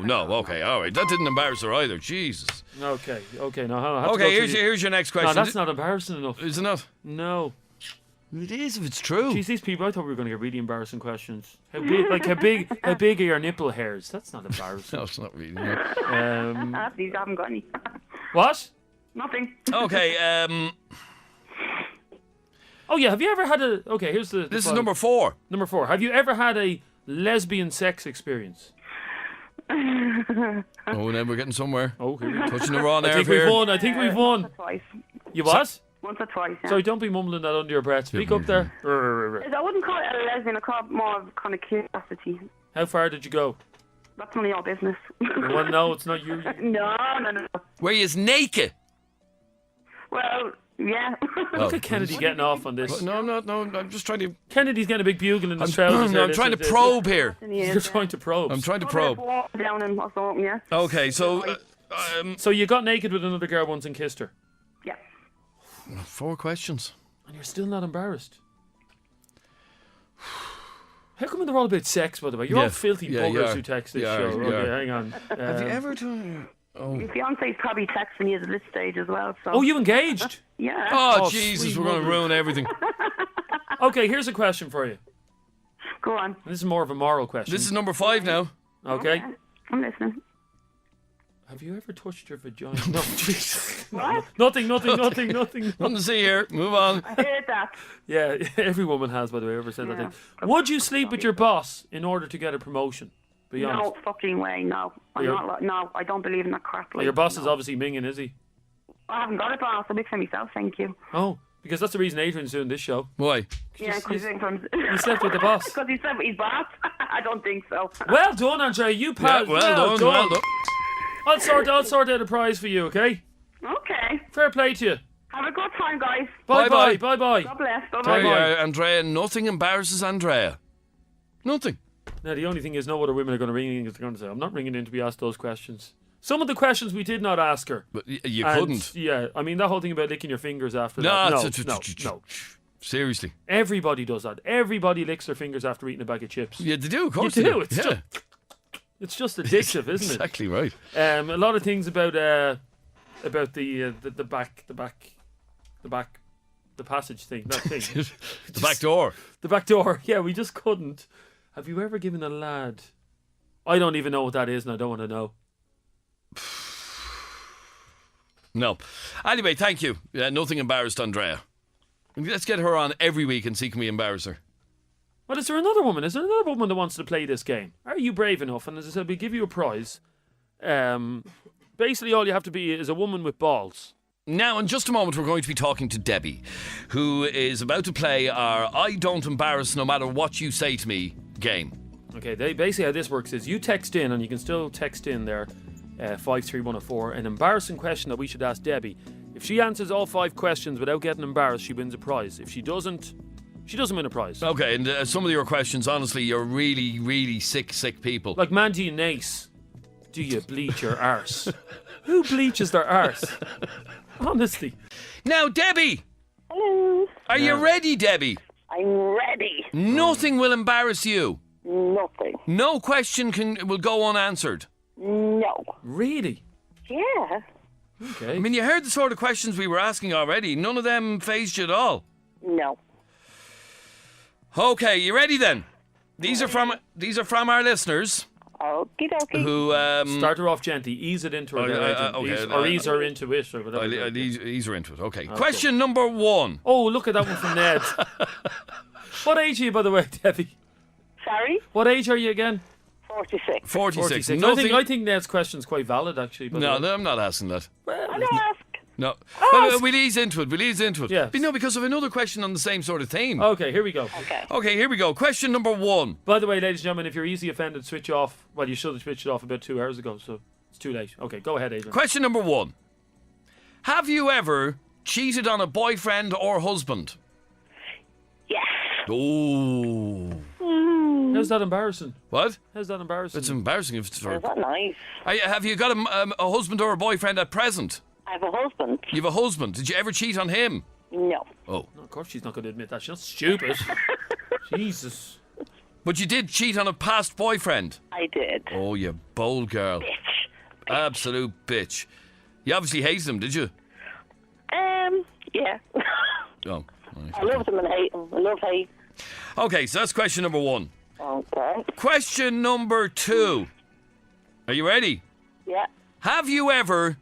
No. Okay, all right. That didn't embarrass her either. Jesus. Okay, now I have to Okay, go here's through here's your next No, question. that's not embarrassing enough. Is it not? No. It is if it's true. Jeez, these people, I thought we were going to get really embarrassing questions. How big are your nipple hairs? That's not embarrassing. No, it's not really. No. These haven't got any. What? Nothing. Okay, Oh yeah, have you ever had a... Okay, here's the... this is number 4. Number 4. Have you ever had a lesbian sex experience? Oh, now we're getting somewhere. Oh, here we go. Touching the raw I nerve think we've here. won. I think we've won. Once or twice. You what? Once or twice, yeah. Sorry, don't be mumbling that under your breath. Speak up there. I wouldn't call it a lesbian, I call it more of kind of curiosity. How far did you go? That's none of your business. Well, no, it's not you. No. Where he is naked. Well, yeah. Look at Kennedy getting off on this. No, I'm just trying to... Kennedy's getting a big bugle in his trousers. I'm trying to probe here. You're trying to probe. I'm trying to probe. Down and or something, yeah. Okay, so... So you got naked with another girl once and kissed her. Yeah. 4 questions. And you're still not embarrassed. How come they're all about sex, by the way? You're all filthy you buggers are. who text this You are, show. you Okay, are. hang on. Have you ever done... Your fiance's probably texting you at this stage as well, so... Oh, you engaged? Yeah. Oh, Jesus, sweet we're going to mother. ruin everything. Okay, here's a question for you. Go on. This is more of a moral question. This is number 5 now. Okay. I'm listening. Have you ever touched your vagina? No, Jesus. Nothing. Nothing to see here. Move on. I heard that. Yeah, every woman has, by the way, ever said that thing. Would you sleep with your boss in order to get a promotion? Be honest. No fucking way, no. No, I don't believe in that crap. Well, your boss is obviously minging, is he? I haven't got a boss. I'm big for myself, thank you. Oh, because that's the reason Adrian's doing this show. Why? Yeah, because he slept with the boss. Because he slept with his boss? I don't think so. Well done, Andrea. You passed. Yeah, well done. I'll sort out a prize for you, okay? Okay. Fair play to you. Have a good time, guys. Bye. God bless. There you Bye-bye. are, Andrea. Nothing embarrasses Andrea. Nothing. Now, the only thing is no other women are going to ring in. They're going to say, I'm not ringing in to be asked those questions. Some of the questions we did not ask her. But you couldn't. Yeah, I mean, that whole thing about licking your fingers after No. No. Seriously. Everybody does that. Everybody licks their fingers after eating a bag of chips. Yeah, they do, of course. You do. Yeah. It's just addictive, isn't it? Exactly right. A lot of things about the passage thing, that thing. The back door. The back door. Yeah, we just couldn't. Have you ever given a lad? I don't even know what that is, and I don't want to know. No. Anyway, thank you. Nothing embarrassed Andrea. Let's get her on every week and see can we embarrass her. Well, is there another woman? Is there another woman that wants to play this game? Are you brave enough? And as I said, we give you a prize. Basically, all you have to be is a woman with balls. Now, in just a moment, we're going to be talking to Debbie, who is about to play our I Don't Embarrass No Matter What You Say to Me game. Okay, basically how this works is you text in, and you can still text in there, 53104, an embarrassing question that we should ask Debbie. If she answers all 5 questions without getting embarrassed, she wins a prize. If she doesn't win a prize. Okay, and some of your questions, honestly, you're really, really sick people. Like, man, do you nace? Do you bleach your arse? Who bleaches their arse? Honestly. Now, Debbie! Hello. Are you ready, Debbie? I'm ready. Nothing will embarrass you. Nothing. No question will go unanswered. No. Really? Yeah. Okay. I mean, you heard the sort of questions we were asking already. None of them fazed you at all. No. Okay, you ready then? These are from our listeners. Okie dokie. Who start her off gently, ease it into her, ease her into it, or whatever. I'll ease her into it. Okay. Question number 1. Oh, look at that one from Ned. What age are you, by the way, Debbie? Sorry? What age are you again? 46. 46. I think Ned's question's quite valid, actually. No, I'm not asking that. Well, I don't ask. No. Well, we'll ease into it. Yeah. But no, because of another question on the same sort of theme. Okay, here we go. Okay, here we go. Question number 1. By the way, ladies and gentlemen, if you're easily offended, switch off. Well, you should have switched it off about 2 hours ago, so it's too late. Okay, go ahead, Adrian. Question number 1. Have you ever cheated on a boyfriend or husband? Yes. Oh. How's that embarrassing? What? How's that embarrassing? It's embarrassing if it's for... Is that nice? Have you got a husband or a boyfriend at present? I have a husband. You have a husband. Did you ever cheat on him? No. Oh. No, of course she's not going to admit that. She's not stupid. Jesus. But you did cheat on a past boyfriend? I did. Oh, you bold girl. Bitch. Absolute bitch. You obviously hated him, did you? Yeah. Oh. Right, I loved him and hate him. I love hate. Okay, so that's question number 1. Okay. Question number 2. Are you ready? Yeah. Have you ever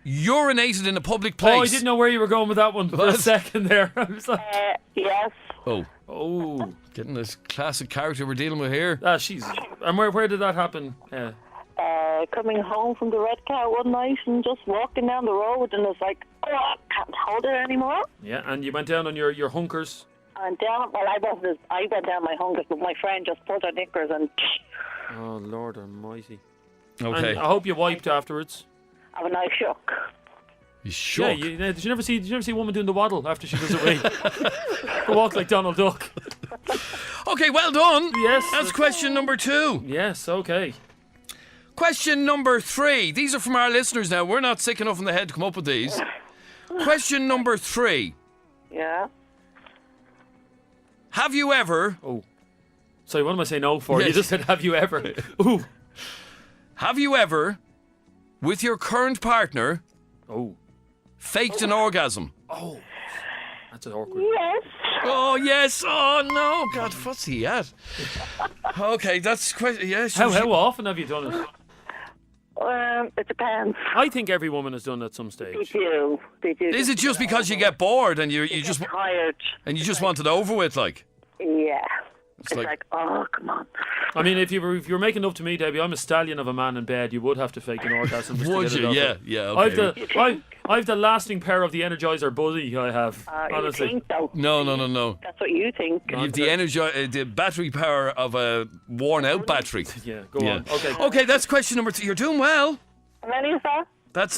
urinated in a public place? Oh, I didn't know where you were going with that one for a second there. I was like, Yes. Oh, getting this classic character we're dealing with here. And where did that happen? Coming home from the red car one night and just walking down the road, and it's like, oh, I can't hold it anymore. Yeah, and you went down on your hunkers. And down, well, I went down my hunkers, but my friend just pulled her knickers and. Oh Lord Almighty! Okay. And I hope you wiped afterwards. And I shook. You shook? Yeah. Did you never see a woman doing the waddle after she does a wee? The walk like Donald Duck. Okay, well done. Yes. That's question number 2. Yes. Okay. Question number 3. These are from our listeners now. We're not sick enough in the head to come up with these. Question number 3. Yeah. Have you ever... Oh. Sorry, what am I saying no for? Yes. You just said, have you ever? Ooh. Have you ever, with your current partner, faked an orgasm? Oh. That's awkward. Yes. Oh, yes. Oh, no. God, what's he at? Okay, that's quite... Yeah, How often have you done it? It depends. I think every woman has done it at some They stage. do. They do. Is it just because you get bored and you just tired? want it over with, like? Yeah. It's like- like, oh, come on. I mean, if you were making love to me, Debbie, I'm a stallion of a man in bed. You would have to fake an orgasm. Just to Would get it you? off Yeah, it. yeah. Okay. I've the lasting power of the Energizer Buzzy. I have You honestly. think so? No. That's what you think. You've the battery power of a worn-out battery. Yeah, go on. Okay. Okay, that's question number 2. You're doing well. How many is that? That's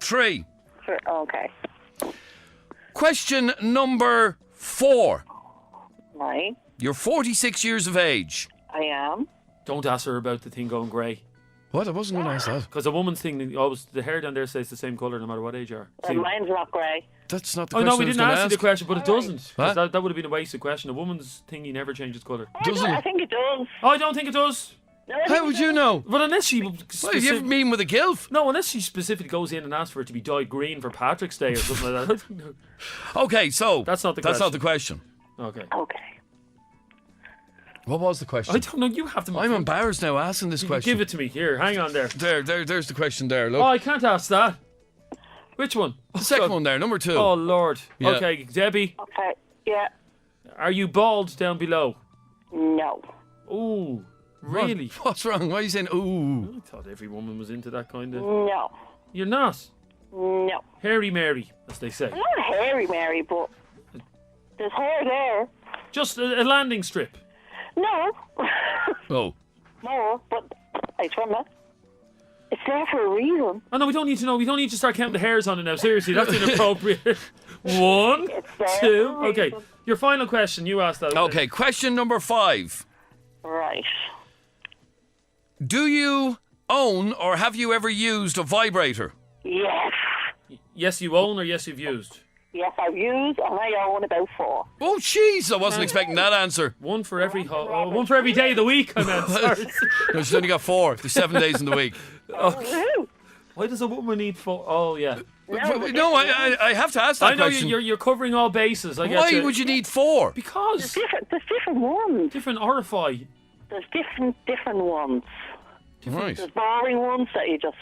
3. Sure. Okay. Question number 4. Right. You're 46 years of age. I am. Don't ask her about the thing going grey. What? I wasn't going to ask that. Because a woman's thing, always the hair down there stays the same colour no matter what age you are. Well, mine's not grey. That's not the Oh question no, we I was didn't gonna ask you the ask. question, but it doesn't. Huh? 'Cause that would have been a wasted question. A woman's thingy never changes colour. Doesn't I it? think it does. Oh, I don't think it does. No, I How think would it you does. know? But unless she Well, have you ever been with a gilf? no, unless she specifically goes in and asks for it to be dyed green for Patrick's Day or something like that. Okay, so That's not the That's not question. the question. Okay. Okay. What was the I question? don't know. You have to. I'm embarrassed now asking this question. Give it to me. Here, hang on there. There's the question there. Look, Oh, I can't ask that. Which one? the second one there, number 2. Oh Lord. Yeah. Okay, Debbie, Okay. Yeah. are you bald down below? No. Ooh, really? What's wrong? Why are you saying ooh? I thought every woman was into that kind of. No. You're not. No. Hairy Mary, as they say. I'm not hairy, Mary, but there's hair there. Just a landing strip. No. Oh, No, but I trim it. It's there for a reason. Oh no, we don't need to know. We don't need to start counting the hairs on it now. Seriously, that's inappropriate. 1, It's there 2. for a Okay, reason. your final question. You asked that. okay. Question number 5. Right. Do you own or have you ever used a vibrator? Yes. Yes, you own or yes, you've used. Yes, I've used and I own about 4. Oh, jeez, I wasn't expecting that answer. One for every one for every day of the week. I meant. Sorry. No, she's only got 4. There's 7 days in the week. Woohoo! Why does a woman need 4? Oh yeah. No, I have to ask that I know question. you're covering all bases. I get Why you. would you need 4? Because There's different ones. different orify. There's different ones. Right. There's boring ones that you just,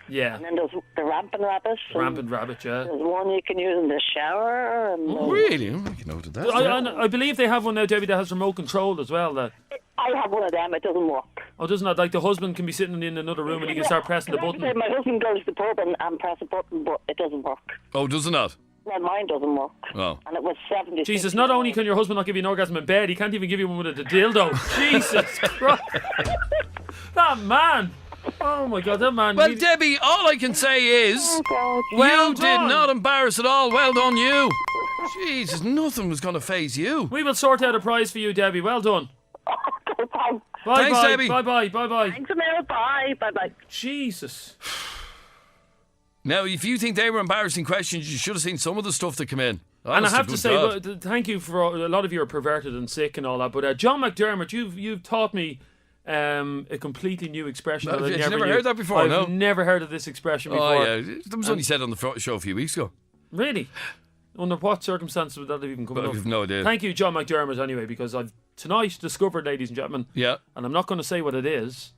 Yeah. and then there's the rampant rabbit. and Rampant rabbit. Yeah. There's one you can use in the shower. And Really? Oh, I can note that. I believe they have one now, Debbie, that has remote control as well. That I have one of them. It doesn't work. doesn't that like the husband can be sitting in another room and he can start pressing the button. My husband goes to the pub and press a button, but it doesn't work. Oh, does it not? Well, mine doesn't work. Oh. And it was 70. Jesus, not only can your husband not give you an orgasm in bed, he can't even give you one with a dildo. Jesus Christ. That man. Oh my God, that man. Well, Debbie, all I can say is Well you did done. not embarrass at all. Well done, you. Jesus, nothing was going to faze you. We will sort out a prize for you, Debbie. Well done. Thanks. Bye Thanks, bye. Debbie. Bye bye. Bye bye. Thanks a minute. Bye. Bye. Jesus. Now, if you think they were embarrassing questions, you should have seen some of the stuff that come in. And I Honest have to good say, God. thank you for a lot of you are perverted and sick and all that. But John McDermott, you've taught me a completely new expression. No, that I you've never never knew. heard that before, I've no? never heard of this expression before. Oh, yeah. That was only said on the show a few weeks ago. Really? Under what circumstances would that have even come Well, up? I've no idea. Thank you, John McDermott, anyway, because I've tonight discovered, ladies and gentlemen, Yeah. and I'm not going to say what it is,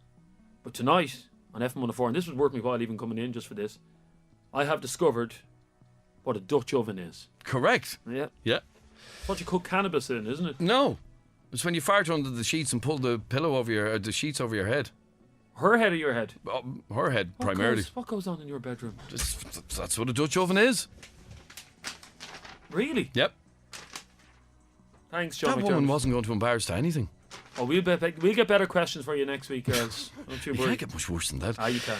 but tonight on FM104, and this was worth me while even coming in just for this, I have discovered what a Dutch oven is. Correct. Yeah. Yeah. What you cook cannabis in, isn't it? No. It's when you fart under the sheets and pull the pillow over the sheets over your head. Her head or your head? Her head, primarily. What goes on in your bedroom? That's what a Dutch oven is. Really? Yep. Thanks, John That woman McDermott. wasn't going to embarrass to anything. Oh, we'll get better questions for you next week, girls. Don't you You worry. can't get much worse than that. You can.